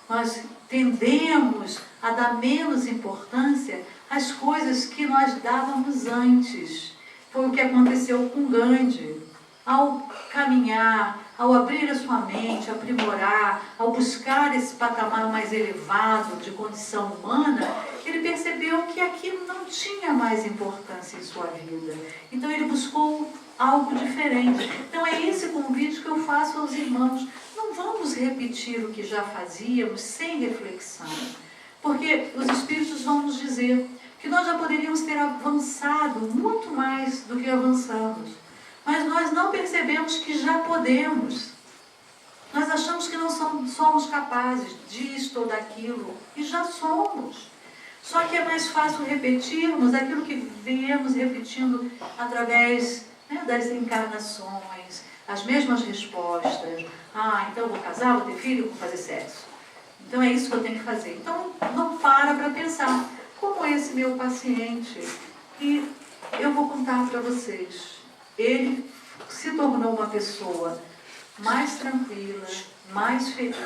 Nós tendemos a dar menos importância às coisas que nós dávamos antes. Foi o que aconteceu com Gandhi. Ao caminhar, ao abrir a sua mente, aprimorar, ao buscar esse patamar mais elevado de condição humana, ele percebeu que aquilo não tinha mais importância em sua vida. Então ele buscou algo diferente. Então é esse convite que eu faço aos irmãos. Não vamos repetir o que já fazíamos sem reflexão, porque os Espíritos vão nos dizer que nós já poderíamos ter avançado muito mais do que avançamos, mas nós não percebemos que já podemos. Nós achamos que não somos capazes disto ou daquilo, e já somos. Só que é mais fácil repetirmos aquilo que viemos repetindo através, né, das encarnações, as mesmas respostas. Então eu vou casar, vou ter filho, vou fazer sexo. Então é isso que eu tenho que fazer. Então não para pensar, como esse meu paciente. E eu vou contar para vocês. Ele se tornou uma pessoa mais tranquila, mais feliz.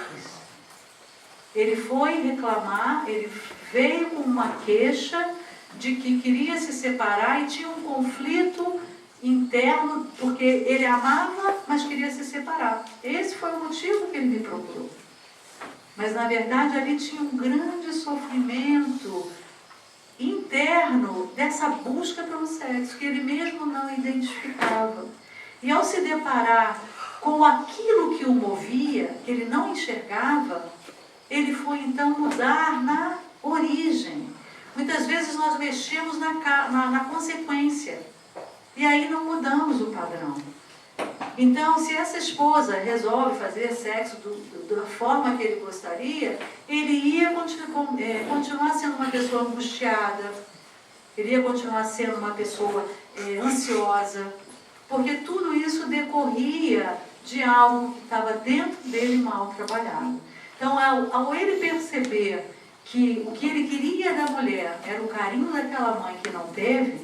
Ele foi reclamar, ele veio com uma queixa de que queria se separar e tinha um conflito interno, porque ele amava, mas queria se separar. Esse foi o motivo que ele me procurou. Mas, na verdade, ali tinha um grande sofrimento interno dessa busca pelo sexo, que ele mesmo não identificava. E ao se deparar com aquilo que o movia, que ele não enxergava, ele foi então mudar na origem. Muitas vezes nós mexemos na consequência, e aí não mudamos o padrão. Então, se essa esposa resolve fazer sexo da forma que ele gostaria, ele ia continuar sendo uma pessoa angustiada, ele ia continuar sendo uma pessoa ansiosa, porque tudo isso decorria de algo que estava dentro dele mal trabalhado. Então, ao ele perceber que o que ele queria da mulher era o carinho daquela mãe que não teve,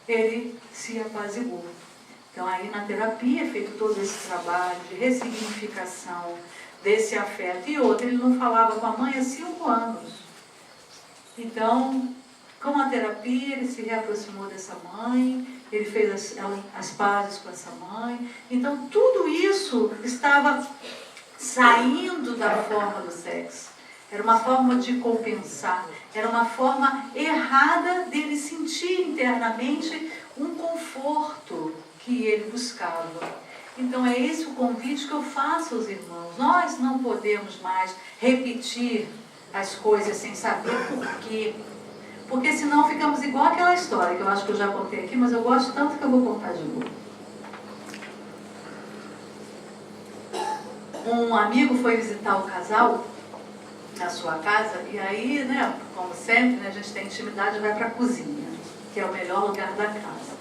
ele se apaziguou. Então, aí na terapia é feito todo esse trabalho de ressignificação desse afeto. E outro, ele não falava com a mãe há 5 anos. Então, com a terapia, ele se reaproximou dessa mãe, ele fez as pazes com essa mãe. Então, tudo isso estava saindo da forma do sexo. Era uma forma de compensar, era uma forma errada dele sentir internamente um conforto que ele buscava. Então é esse o convite que eu faço aos irmãos. Nós não podemos mais repetir as coisas sem saber por quê. Porque senão ficamos igual aquela história que eu acho que eu já contei aqui, mas eu gosto tanto que eu vou contar de novo. Um amigo foi visitar o casal na sua casa, e aí, né, como sempre, né, a gente tem intimidade e vai para a cozinha, que é o melhor lugar da casa.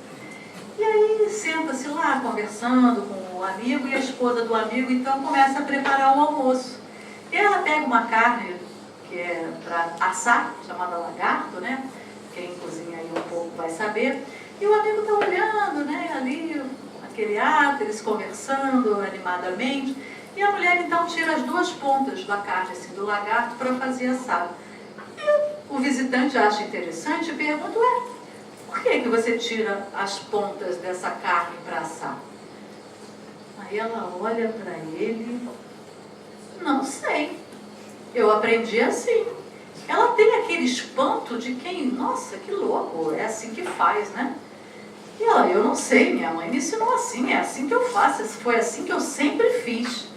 E aí senta-se lá conversando com o amigo, e a esposa do amigo então começa a preparar o almoço. E ela pega uma carne que é para assar, chamada lagarto, né? Quem cozinha aí um pouco vai saber. E o amigo está olhando, né, ali, aquele ato, eles conversando animadamente. E a mulher então tira as 2 pontas da carne, assim, do lagarto, para fazer assado. E o visitante acha interessante e pergunta: por que você tira as pontas dessa carne para assar? Aí ela olha para ele: não sei, eu aprendi assim. Ela tem aquele espanto de quem, nossa, que louco, é assim que faz, né? E ela: eu não sei, minha mãe me ensinou assim, é assim que eu faço, foi assim que eu sempre fiz.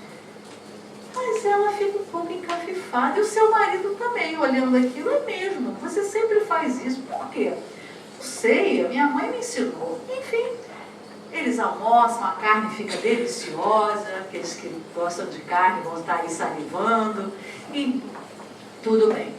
Mas ela fica um pouco encafifada, e o seu marido também, olhando aquilo: é mesmo, você sempre faz isso, por quê? Não sei, a minha mãe me ensinou. Enfim, eles almoçam, a carne fica deliciosa, aqueles que gostam de carne vão estar aí salivando, e tudo bem.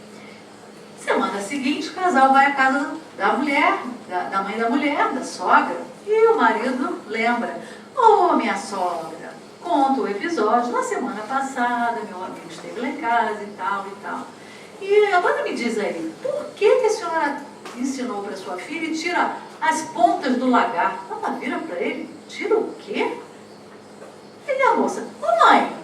Semana seguinte, o casal vai à casa da mulher, da mãe da mulher, da sogra, e o marido lembra: ô, minha sogra, conta o episódio, na semana passada, meu amigo esteve lá em casa e tal e tal. E agora me diz aí, por que a senhora ensinou para sua filha e tira as pontas do lagarto? Ela vira para ele: tira o quê? E a moça, ô mãe,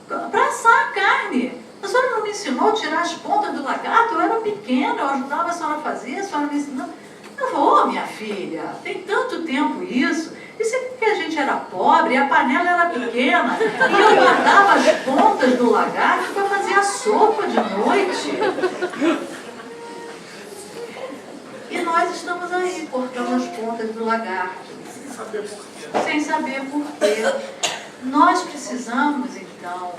para assar a carne, a senhora não me ensinou a tirar as pontas do lagarto? Eu era pequena, eu ajudava a senhora a fazer, a senhora me ensinou. Eu falei, ô minha filha, tem tanto tempo isso. Isso é porque a gente era pobre, a panela era pequena, e eu guardava as pontas do lagarto para fazer a sopa de noite. E nós estamos aí, cortando as pontas do lagarto. Sem saber por quê. Sem saber por quê. Nós precisamos, então,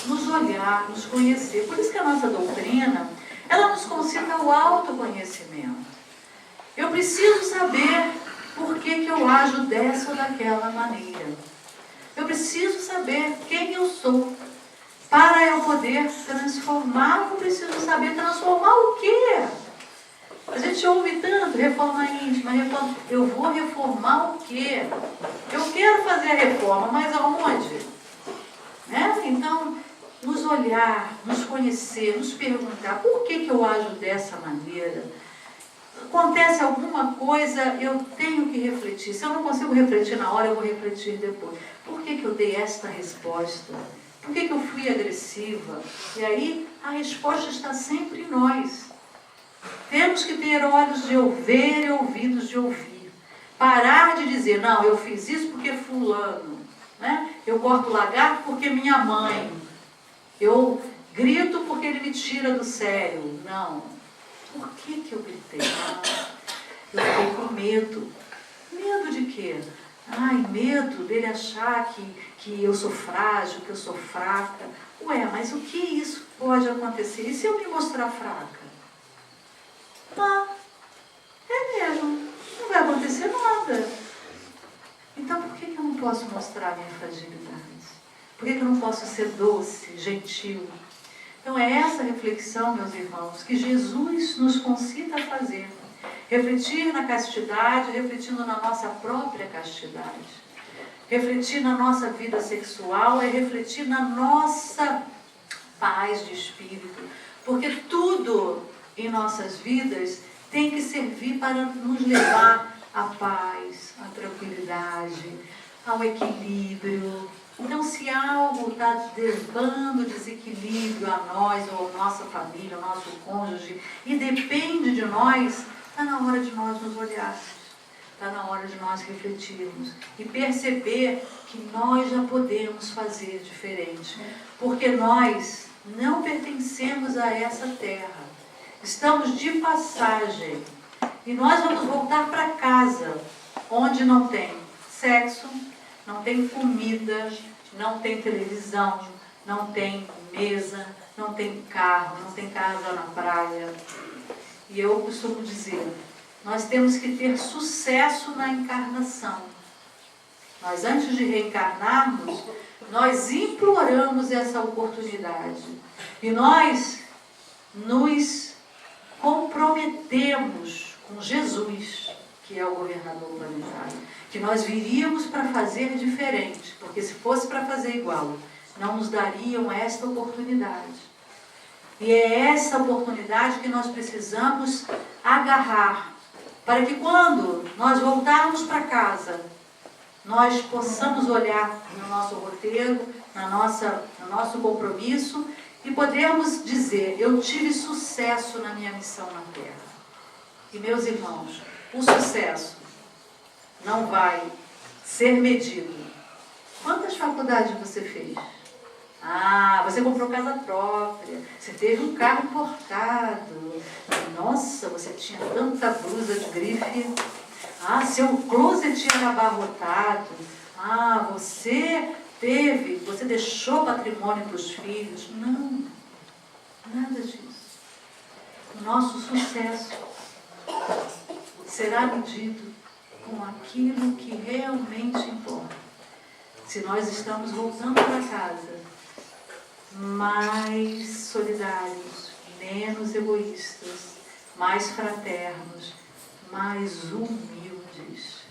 nos olhar, nos conhecer. Por isso que a nossa doutrina, ela nos concita o autoconhecimento. Eu preciso saber por que eu ajo dessa ou daquela maneira. Eu preciso saber quem eu sou. Para eu poder transformar, eu preciso saber transformar o quê? A gente ouve tanto, reforma íntima, reforma. Eu vou reformar o quê? Eu quero fazer a reforma, mas aonde? Né? Então, nos olhar, nos conhecer, nos perguntar, por que eu ajo dessa maneira? Acontece alguma coisa, eu tenho que refletir. Se eu não consigo refletir na hora, eu vou refletir depois. Por que eu dei esta resposta? Por que eu fui agressiva? E aí, a resposta está sempre em nós. Temos que ter olhos de ver e ouvidos de ouvir. Parar de dizer, não, eu fiz isso porque fulano. Né? Eu corto lagarto porque minha mãe. Eu grito porque ele me tira do sério. Não. Por que eu gritei? Eu fiquei com medo. Medo de quê? Ai, medo dele achar que eu sou frágil, que eu sou fraca. Ué, mas o que isso pode acontecer? E se eu me mostrar fraca? É mesmo. Não vai acontecer nada. Então por que eu não posso mostrar a minha fragilidade? Por que eu não posso ser doce, gentil? Então é essa reflexão, meus irmãos, que Jesus nos concita a fazer. Refletir na castidade, refletindo na nossa própria castidade. Refletir na nossa vida sexual é refletir na nossa paz de espírito. Porque tudo em nossas vidas tem que servir para nos levar à paz, à tranquilidade, ao equilíbrio. Então, se algo está levando desequilíbrio a nós, ou a nossa família, ao nosso cônjuge, e depende de nós, está na hora de nós nos olharmos, está na hora de nós refletirmos e perceber que nós já podemos fazer diferente, porque nós não pertencemos a essa terra, estamos de passagem, e nós vamos voltar para casa, onde não tem sexo, não tem comida, não tem televisão, não tem mesa, não tem carro, não tem casa na praia. E eu costumo dizer, nós temos que ter sucesso na encarnação. Nós, antes de reencarnarmos, nós imploramos essa oportunidade. E nós nos comprometemos com Jesus, que é o governador planetário, que nós viríamos para fazer diferente, porque se fosse para fazer igual, não nos dariam esta oportunidade. E é essa oportunidade que nós precisamos agarrar, para que quando nós voltarmos para casa, nós possamos olhar no nosso roteiro, no nosso compromisso, e podemos dizer, eu tive sucesso na minha missão na Terra. E meus irmãos, o sucesso não vai ser medido. Quantas faculdades você fez? Você comprou casa própria, você teve um carro importado. Nossa, você tinha tanta blusa de grife. Seu closet era abarrotado. Você deixou patrimônio para os filhos. Não, nada disso. O nosso sucesso será medido com aquilo que realmente importa. Se nós estamos voltando para casa mais solidários, menos egoístas, mais fraternos, mais humildes,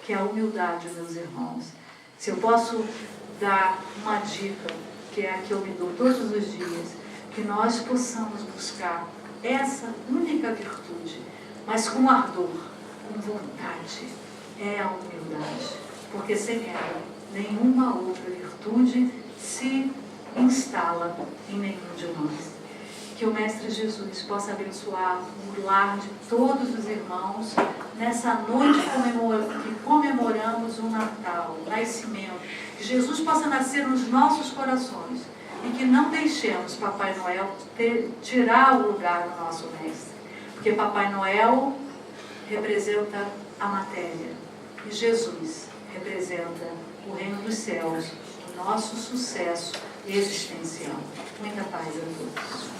que é a humildade, meus irmãos. Se eu posso dar uma dica, que é a que eu me dou todos os dias, que nós possamos buscar essa única virtude, mas com ardor, com vontade, é a humildade, porque sem ela nenhuma outra virtude se instala em nenhum de nós. Que o Mestre Jesus possa abençoar o lar de todos os irmãos nessa noite que comemoramos o Natal, o nascimento. Que Jesus possa nascer nos nossos corações e que não deixemos Papai Noel tirar o lugar do nosso Mestre. Porque Papai Noel representa a matéria e Jesus representa o reino dos céus, o nosso sucesso existencial. Muita paz a todos.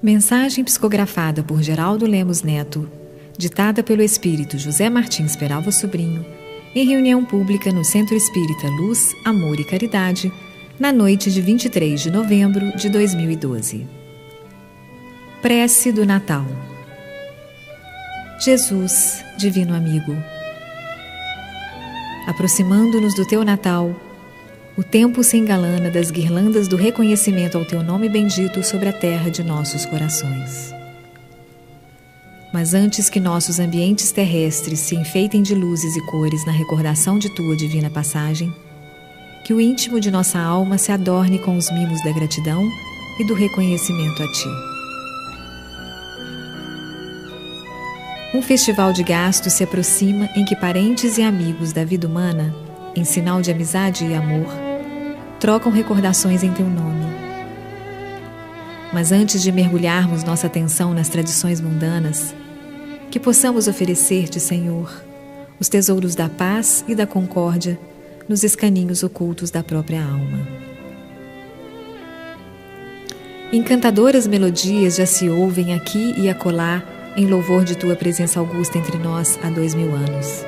Mensagem psicografada por Geraldo Lemos Neto, ditada pelo Espírito José Martins Peralva Sobrinho, em reunião pública no Centro Espírita Luz, Amor e Caridade, na noite de 23 de novembro de 2012. Prece do Natal. Jesus, Divino Amigo, aproximando-nos do Teu Natal, o tempo se engalana das guirlandas do reconhecimento ao Teu nome bendito sobre a terra de nossos corações. Mas antes que nossos ambientes terrestres se enfeitem de luzes e cores na recordação de Tua divina passagem, que o íntimo de nossa alma se adorne com os mimos da gratidão e do reconhecimento a Ti. Um festival de gastos se aproxima em que parentes e amigos da vida humana, em sinal de amizade e amor, trocam recordações em Teu nome. Mas antes de mergulharmos nossa atenção nas tradições mundanas, que possamos oferecer-Te, Senhor, os tesouros da paz e da concórdia nos escaninhos ocultos da própria alma. Encantadoras melodias já se ouvem aqui e acolá em louvor de Tua presença augusta entre nós há 2000 anos.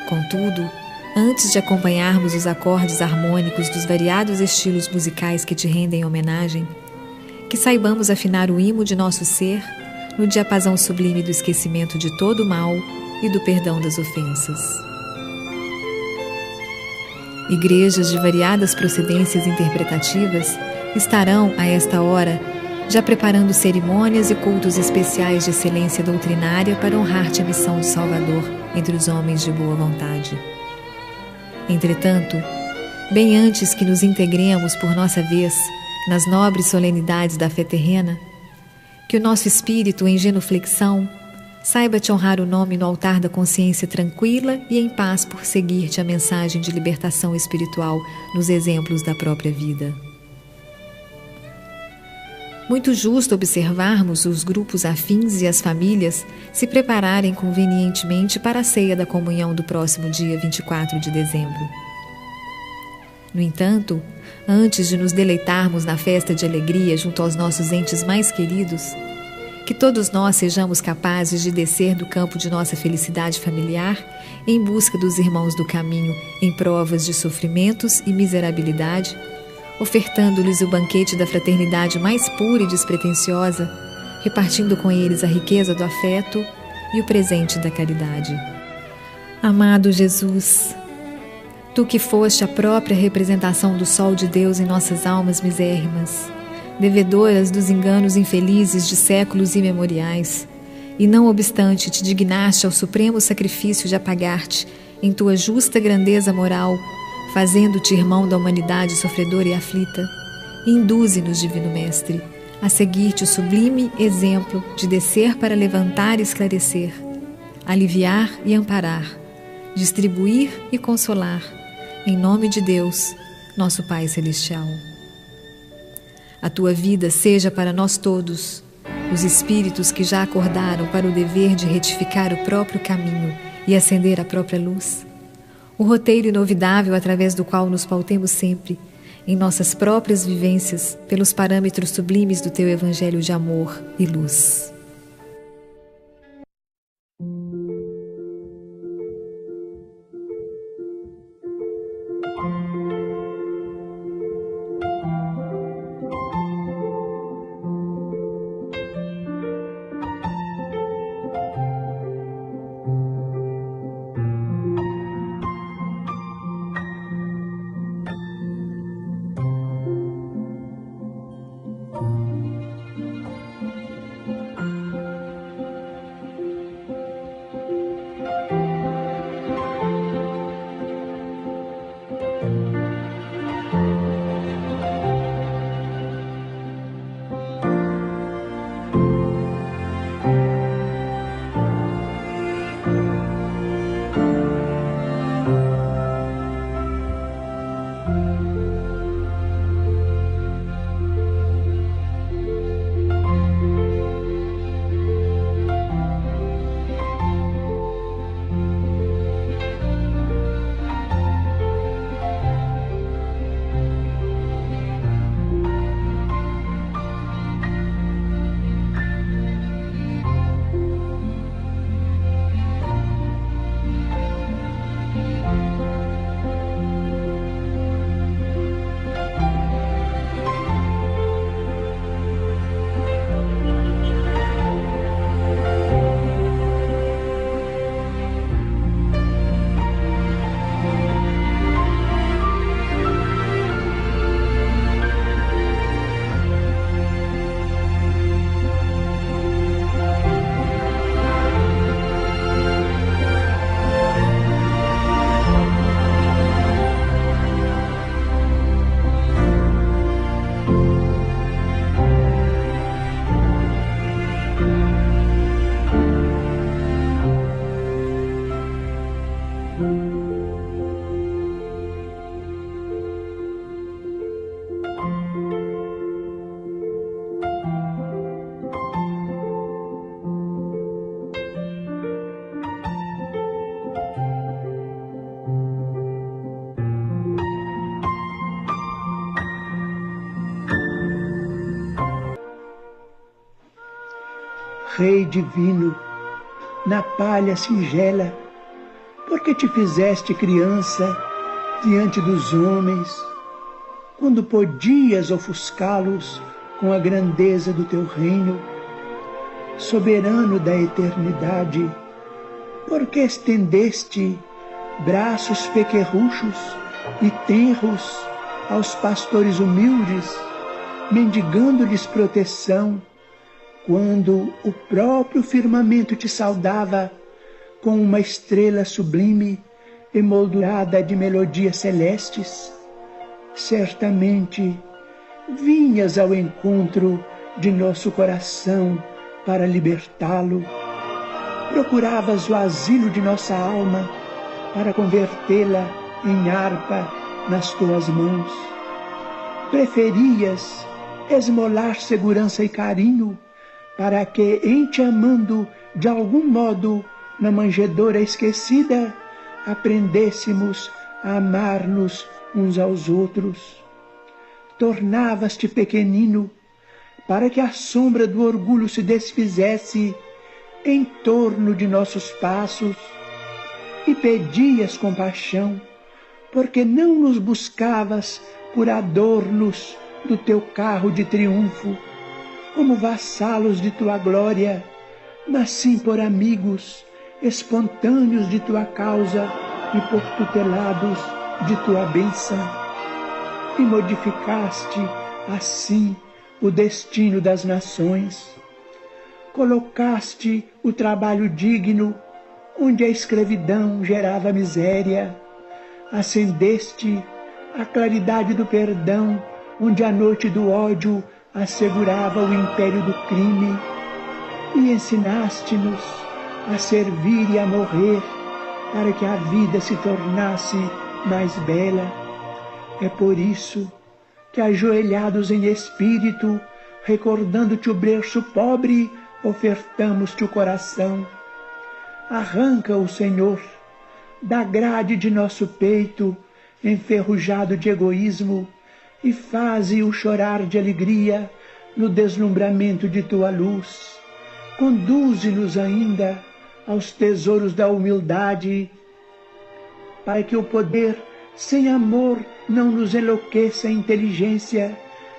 Contudo, antes de acompanharmos os acordes harmônicos dos variados estilos musicais que Te rendem homenagem, que saibamos afinar o imo de nosso ser no diapasão sublime do esquecimento de todo o mal e do perdão das ofensas. Igrejas de variadas procedências interpretativas estarão, a esta hora, já preparando cerimônias e cultos especiais de excelência doutrinária para honrar-Te a missão de Salvador entre os homens de boa vontade. Entretanto, bem antes que nos integremos por nossa vez nas nobres solenidades da fé terrena, que o nosso espírito em genuflexão saiba Te honrar o nome no altar da consciência tranquila e em paz por seguir-Te a mensagem de libertação espiritual nos exemplos da própria vida. Muito justo observarmos os grupos afins e as famílias se prepararem convenientemente para a ceia da comunhão do próximo dia 24 de dezembro. No entanto, antes de nos deleitarmos na festa de alegria junto aos nossos entes mais queridos, que todos nós sejamos capazes de descer do campo de nossa felicidade familiar em busca dos irmãos do caminho em provas de sofrimentos e miserabilidade, ofertando-lhes o banquete da fraternidade mais pura e despretensiosa, repartindo com eles a riqueza do afeto e o presente da caridade. Amado Jesus, Tu que foste a própria representação do sol de Deus em nossas almas misérrimas, devedoras dos enganos infelizes de séculos imemoriais, e não obstante Te dignaste ao supremo sacrifício de apagar-Te em Tua justa grandeza moral, fazendo-Te irmão da humanidade sofredora e aflita, induze-nos, Divino Mestre, a seguir-Te o sublime exemplo de descer para levantar e esclarecer, aliviar e amparar, distribuir e consolar, em nome de Deus, nosso Pai Celestial. A Tua vida seja para nós todos, os espíritos que já acordaram para o dever de retificar o próprio caminho e acender a própria luz, o roteiro inovidável através do qual nos pautemos sempre, em nossas próprias vivências, pelos parâmetros sublimes do Teu Evangelho de amor e luz. Rei divino, na palha singela, porque te fizeste criança diante dos homens, quando podias ofuscá-los com a grandeza do teu reino, soberano da eternidade, porque estendeste braços pequerruchos e tenros aos pastores humildes, mendigando-lhes proteção, quando o próprio firmamento te saudava com uma estrela sublime emoldurada de melodias celestes. Certamente vinhas ao encontro de nosso coração para libertá-lo. Procuravas o asilo de nossa alma para convertê-la em harpa nas tuas mãos. Preferias esmolar segurança e carinho para que, em te amando de algum modo na manjedoura esquecida, aprendêssemos a amar-nos uns aos outros. Tornavas-te pequenino para que a sombra do orgulho se desfizesse em torno de nossos passos, e pedias compaixão, porque não nos buscavas por adornos do teu carro de triunfo, como vassalos de tua glória, mas sim por amigos espontâneos de tua causa e por tutelados de tua bênção. E modificaste assim o destino das nações. Colocaste o trabalho digno onde a escravidão gerava miséria. Acendeste a claridade do perdão onde a noite do ódio assegurava o império do crime, e ensinaste-nos a servir e a morrer para que a vida se tornasse mais bela. É por isso que, ajoelhados em espírito, recordando-te o berço pobre, ofertamos-te o coração. Arranca-o, Senhor, da grade de nosso peito, enferrujado de egoísmo, e faze-o chorar de alegria no deslumbramento de tua luz. Conduze-nos ainda aos tesouros da humildade, para que o poder sem amor não nos enlouqueça a inteligência,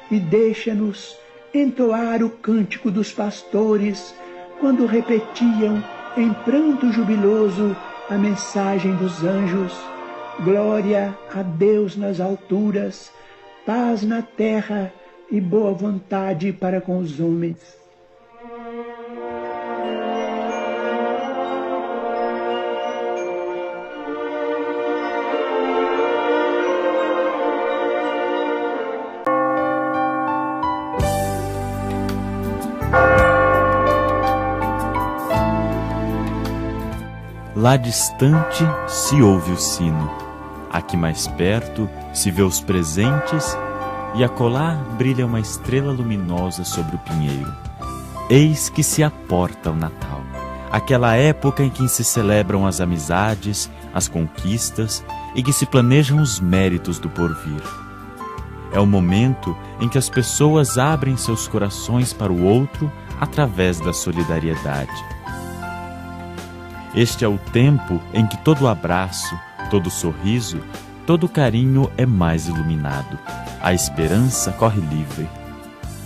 e deixa-nos entoar o cântico dos pastores, quando repetiam em pranto jubiloso a mensagem dos anjos: glória a Deus nas alturas, paz na terra e boa vontade para com os homens. Lá distante se ouve o sino, aqui mais perto se vê os presentes, e acolá brilha uma estrela luminosa sobre o pinheiro. Eis que se aporta o Natal, aquela época em que se celebram as amizades, as conquistas e que se planejam os méritos do porvir. É o momento em que as pessoas abrem seus corações para o outro através da solidariedade. Este é o tempo em que todo abraço, todo sorriso, todo carinho é mais iluminado. A esperança corre livre.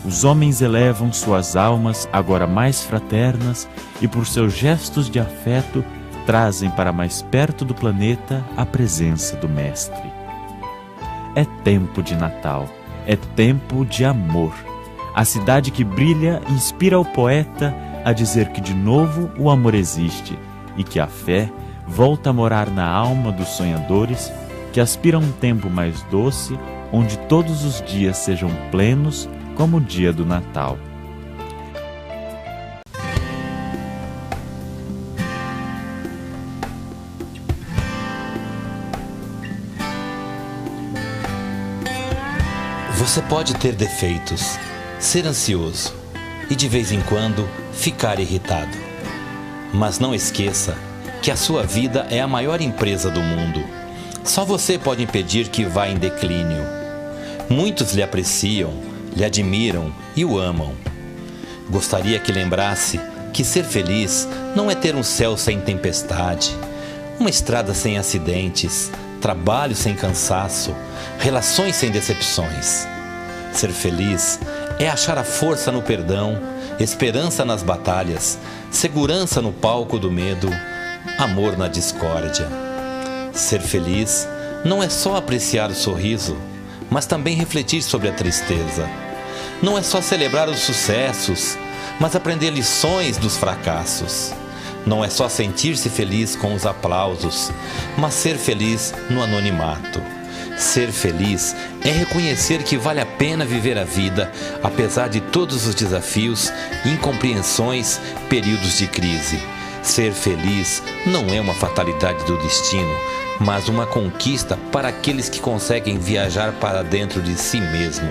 Os homens elevam suas almas agora mais fraternas e, por seus gestos de afeto, trazem para mais perto do planeta a presença do Mestre. É tempo de Natal, é tempo de amor. A cidade que brilha inspira o poeta a dizer que de novo o amor existe e que a fé volta a morar na alma dos sonhadores que aspiram um tempo mais doce, onde todos os dias sejam plenos como o dia do Natal. Você pode ter defeitos, ser ansioso e de vez em quando ficar irritado. Mas não esqueça que a sua vida é a maior empresa do mundo. Só você pode impedir que vá em declínio. Muitos lhe apreciam, lhe admiram e o amam. Gostaria que lembrasse que ser feliz não é ter um céu sem tempestade, uma estrada sem acidentes, trabalho sem cansaço, relações sem decepções. Ser feliz é achar a força no perdão, esperança nas batalhas, segurança no palco do medo, amor na discórdia. Ser feliz não é só apreciar o sorriso, mas também refletir sobre a tristeza. Não é só celebrar os sucessos, mas aprender lições dos fracassos. Não é só sentir-se feliz com os aplausos, mas ser feliz no anonimato. Ser feliz é reconhecer que vale a pena viver a vida, apesar de todos os desafios, incompreensões, períodos de crise. Ser feliz não é uma fatalidade do destino, mas uma conquista para aqueles que conseguem viajar para dentro de si mesmo.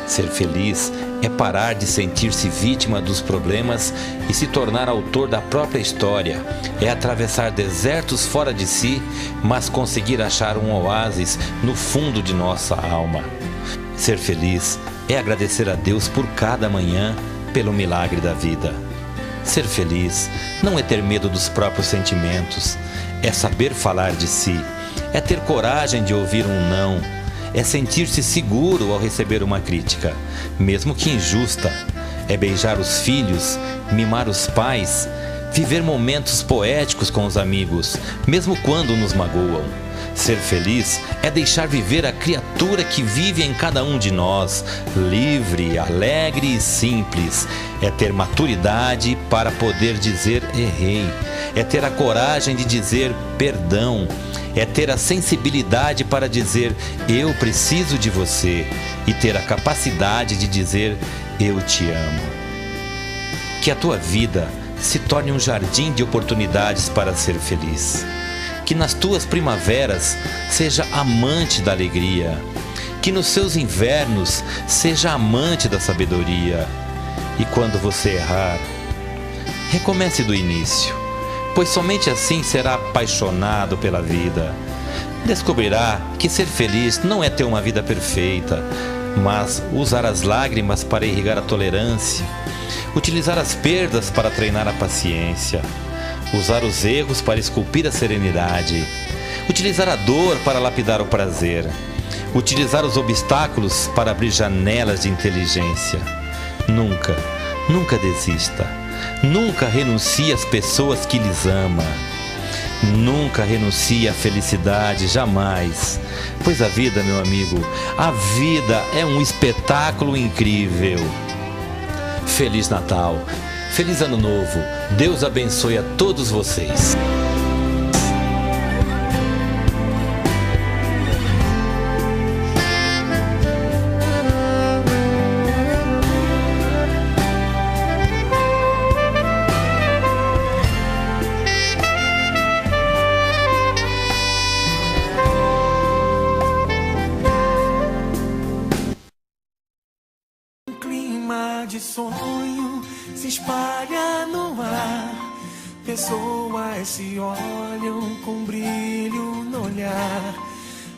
Ser feliz é parar de sentir-se vítima dos problemas e se tornar autor da própria história. É atravessar desertos fora de si, mas conseguir achar um oásis no fundo de nossa alma. Ser feliz é agradecer a Deus por cada manhã, pelo milagre da vida. Ser feliz não é ter medo dos próprios sentimentos, é saber falar de si, é ter coragem de ouvir um não, é sentir-se seguro ao receber uma crítica, mesmo que injusta. É beijar os filhos, mimar os pais, viver momentos poéticos com os amigos, mesmo quando nos magoam. Ser feliz é deixar viver a criatura que vive em cada um de nós, livre, alegre e simples. É ter maturidade para poder dizer errei. É ter a coragem de dizer perdão. É ter a sensibilidade para dizer eu preciso de você e ter a capacidade de dizer eu te amo. Que a tua vida se torne um jardim de oportunidades para ser feliz. Que nas tuas primaveras seja amante da alegria. Que nos seus invernos seja amante da sabedoria. E quando você errar, recomece do início, pois somente assim será apaixonado pela vida. Descobrirá que ser feliz não é ter uma vida perfeita, mas usar as lágrimas para irrigar a tolerância, utilizar as perdas para treinar a paciência, usar os erros para esculpir a serenidade, utilizar a dor para lapidar o prazer, utilizar os obstáculos para abrir janelas de inteligência. Nunca, nunca desista. Nunca renuncie às pessoas que lhes ama. Nunca renuncie à felicidade, jamais. Pois a vida, meu amigo, a vida é um espetáculo incrível. Feliz Natal, feliz Ano Novo. Deus abençoe a todos vocês. De sonho se espalha no ar, pessoas se olham com brilho no olhar.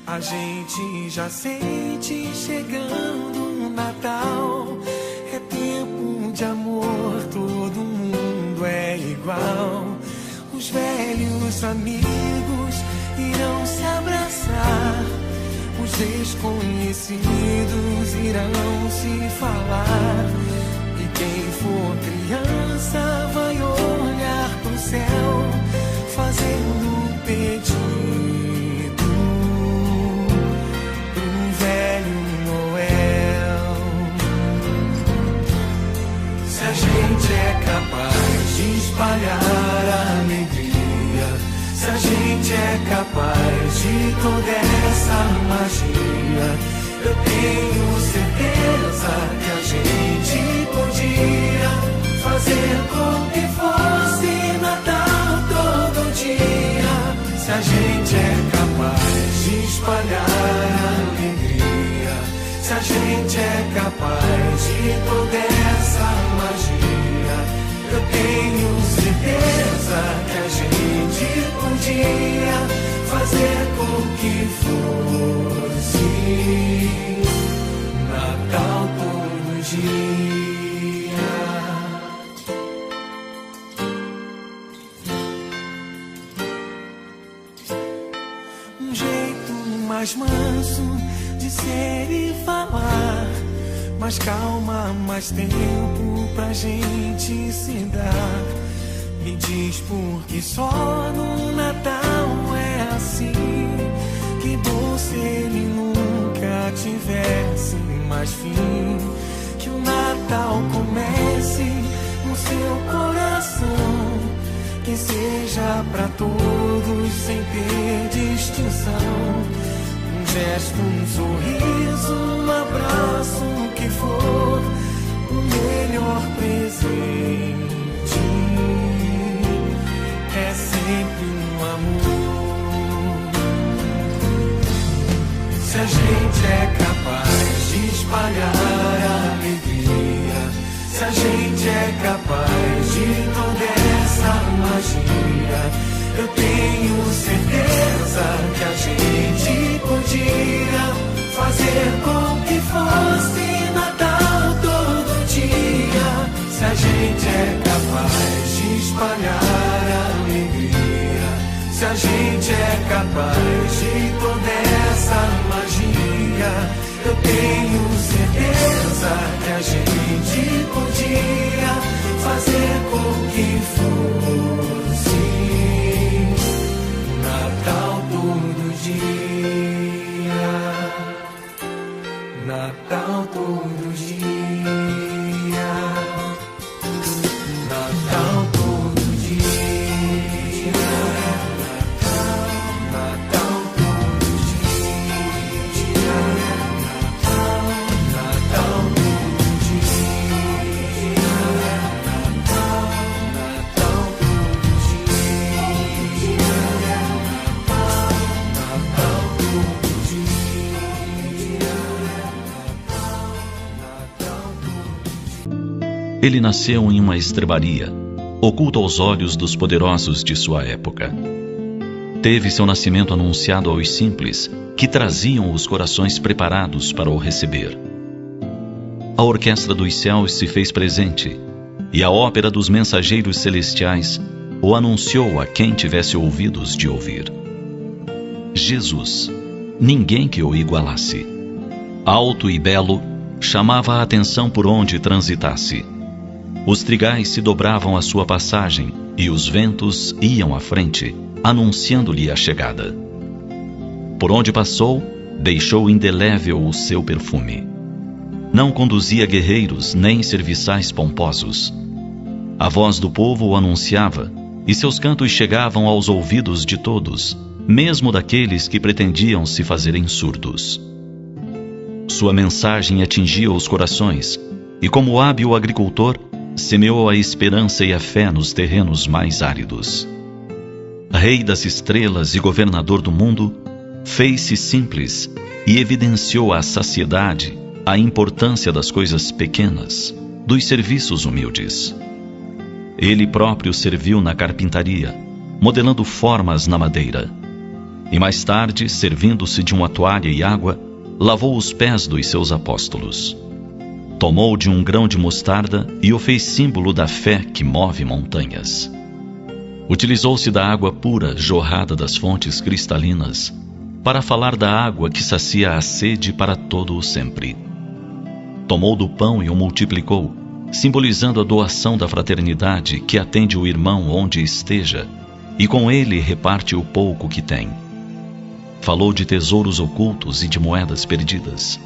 A gente já sente chegando o Natal, é tempo de amor, todo mundo é igual. Os velhos amigos irão se abraçar, os desconhecidos irão se falar. E quem for criança vai olhar pro céu, fazendo um pedido pro velho Noel. Se a gente é capaz de espalhar a alegria, se a gente é capaz de toda essa magia, eu tenho certeza que a gente podia fazer com que fosse Natal todo dia. Se a gente é capaz de espalhar a alegria, se se a gente é capaz de toda essa magia, eu tenho certeza que a gente podia fazer com que fosse Natal todo dia. Um jeito mais manso de ser e falar, mais calma, mais tempo pra gente se dar. Me diz por que só no Natal é assim. Que bom se ele nunca tivesse mais fim. Que o Natal comece no seu coração, que seja pra todos sem ter distinção. Um gesto, um sorriso, um abraço, o que for, o melhor presente é sempre um amor. Se a gente é capaz de espalhar a alegria, se a gente é capaz de toda essa magia, eu tenho certeza que a gente podia fazer com que fosse Natal todo dia. Se a gente é capaz de espalhar a alegria, se a gente é capaz de toda essa magia, eu tenho certeza que a gente podia fazer com que fosse Natal todo dia, Natal todo dia, Natal todo dia, Natal todo dia, Natal todo dia, Natal todo dia, Natal todo dia. Ele nasceu em uma estrebaria, oculto aos olhos dos poderosos de sua época. Teve seu nascimento anunciado aos simples, que traziam os corações preparados para o receber. A orquestra dos céus se fez presente, e a ópera dos mensageiros celestiais o anunciou a quem tivesse ouvidos de ouvir. Jesus, ninguém que o igualasse. Alto e belo, chamava a atenção por onde transitasse. Os trigais se dobravam à sua passagem e os ventos iam à frente, anunciando-lhe a chegada. Por onde passou, deixou indelével o seu perfume. Não conduzia guerreiros nem serviçais pomposos. A voz do povo o anunciava, e seus cantos chegavam aos ouvidos de todos, mesmo daqueles que pretendiam se fazerem surdos. Sua mensagem atingia os corações, e como hábil agricultor, semeou a esperança e a fé nos terrenos mais áridos. Rei das estrelas e governador do mundo, fez-se simples e evidenciou à saciedade a importância das coisas pequenas, dos serviços humildes. Ele próprio serviu na carpintaria, modelando formas na madeira. E mais tarde, servindo-se de uma toalha e água, lavou os pés dos seus apóstolos. Tomou de um grão de mostarda e o fez símbolo da fé que move montanhas. Utilizou-se da água pura jorrada das fontes cristalinas para falar da água que sacia a sede para todo o sempre. Tomou do pão e o multiplicou, simbolizando a doação da fraternidade que atende o irmão onde esteja e com ele reparte o pouco que tem. Falou de tesouros ocultos e de moedas perdidas.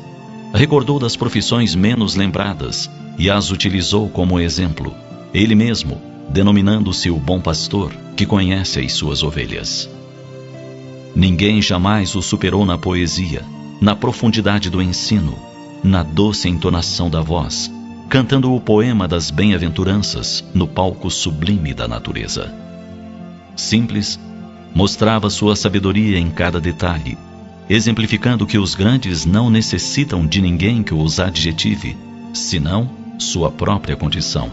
Recordou das profissões menos lembradas e as utilizou como exemplo, ele mesmo, denominando-se o bom pastor, que conhece as suas ovelhas. Ninguém jamais o superou na poesia, na profundidade do ensino, na doce entonação da voz, cantando o poema das bem-aventuranças no palco sublime da natureza. Simples, mostrava sua sabedoria em cada detalhe, exemplificando que os grandes não necessitam de ninguém que os adjetive, senão sua própria condição.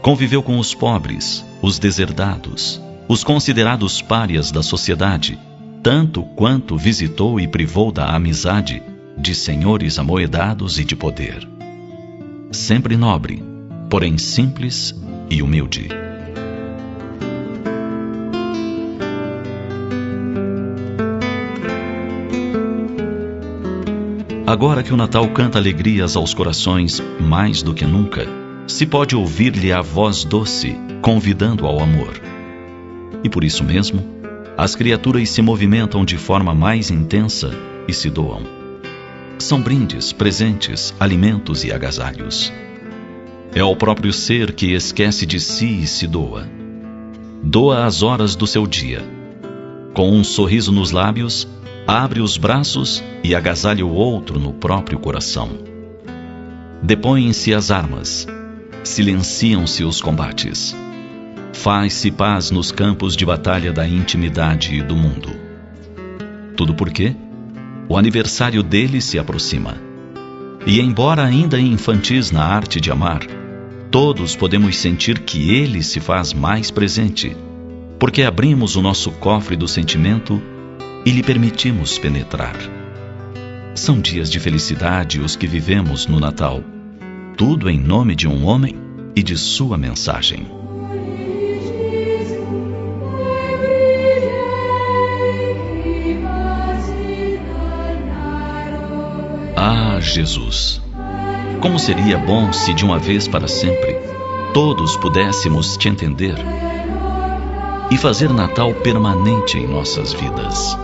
Conviveu com os pobres, os deserdados, os considerados párias da sociedade, tanto quanto visitou e privou da amizade de senhores amoedados e de poder. Sempre nobre, porém simples e humilde. Agora que o Natal canta alegrias aos corações mais do que nunca, se pode ouvir-lhe a voz doce, convidando ao amor. E por isso mesmo, as criaturas se movimentam de forma mais intensa e se doam. São brindes, presentes, alimentos e agasalhos. É o próprio ser que esquece de si e se doa. Doa as horas do seu dia. Com um sorriso nos lábios, abre os braços e agasalha o outro no próprio coração. Depõem-se as armas, silenciam-se os combates. Faz-se paz nos campos de batalha da intimidade e do mundo. Tudo por quê? O aniversário dele se aproxima. E embora ainda infantis na arte de amar, todos podemos sentir que ele se faz mais presente, porque abrimos o nosso cofre do sentimento e lhe permitimos penetrar. São dias de felicidade os que vivemos no Natal, tudo em nome de um homem e de sua mensagem. Ah, Jesus! Como seria bom se de uma vez para sempre todos pudéssemos te entender e fazer Natal permanente em nossas vidas.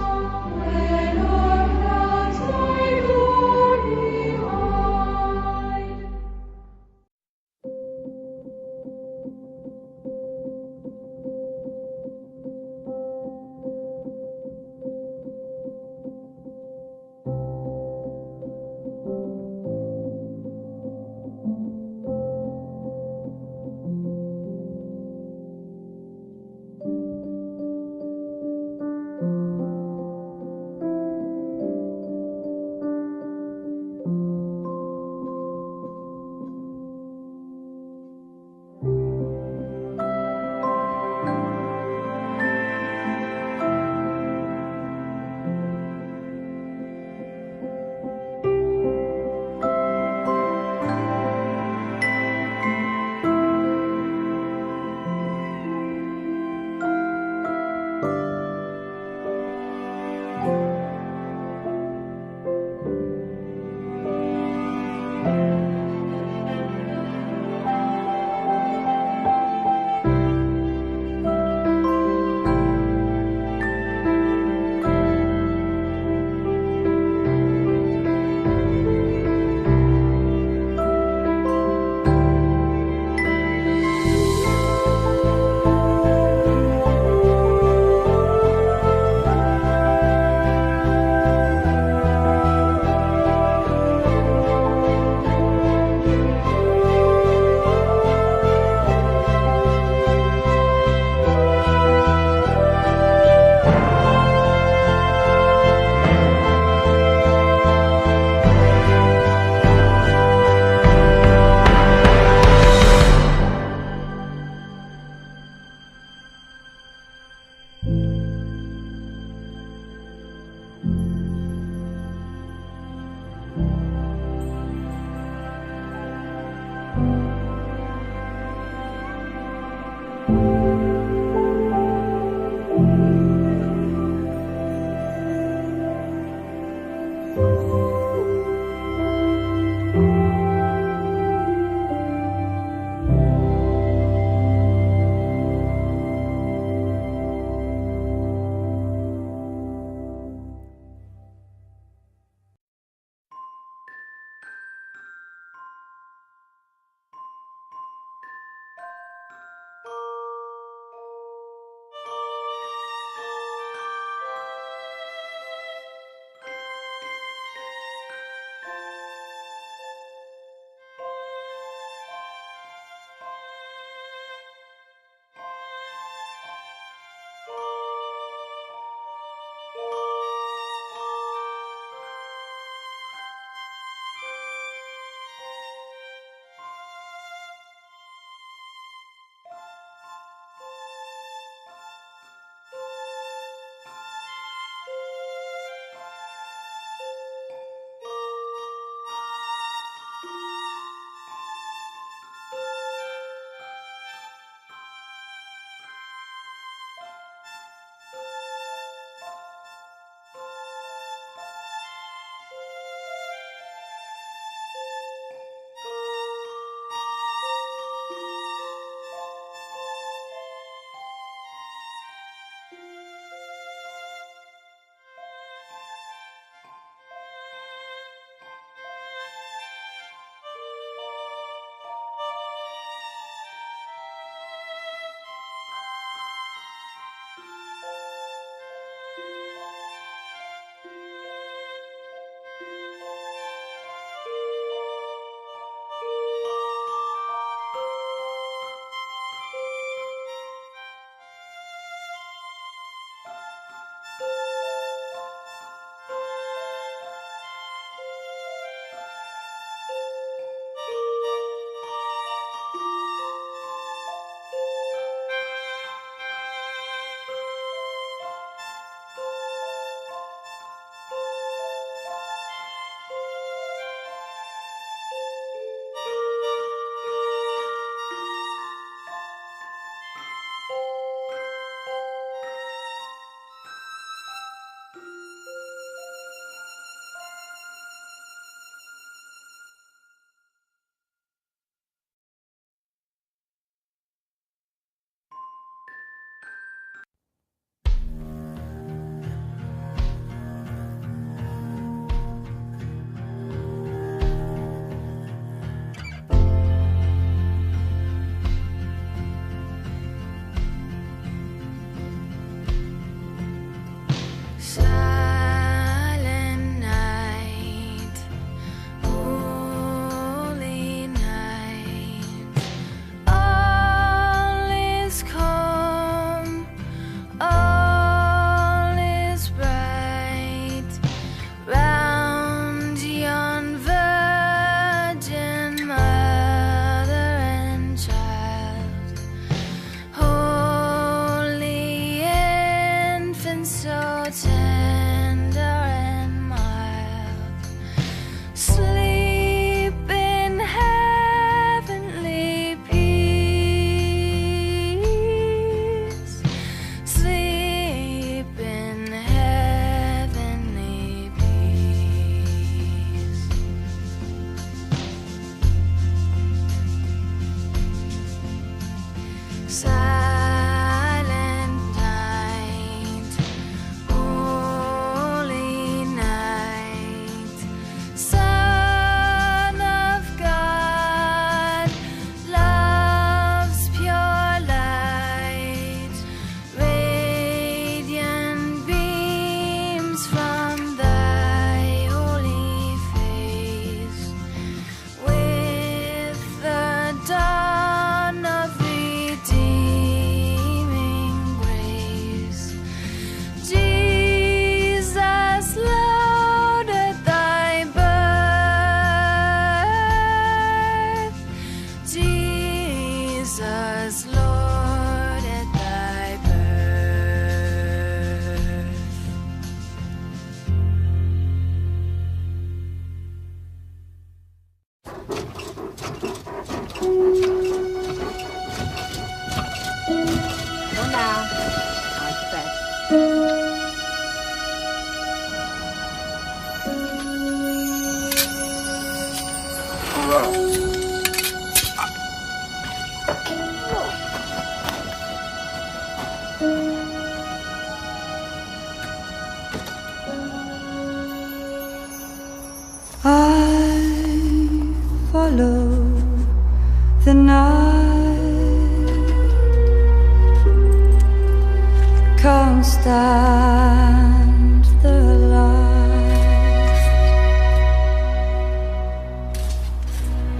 Stand the light.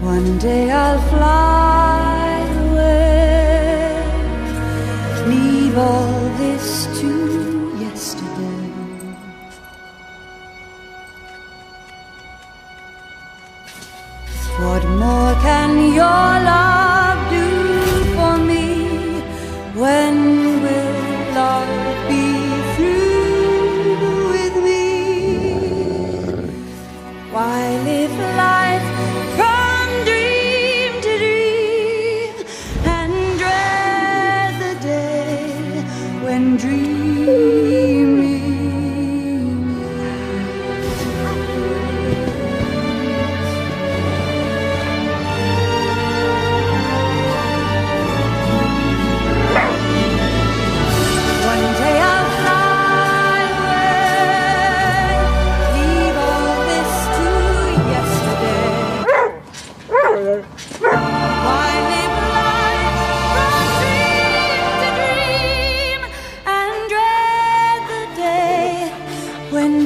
One day I'll fly away, leave all this to yesterday. What more can your love do for me? When will love be through with me? Why live life from dream to dream and dread the day when dreaming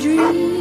dream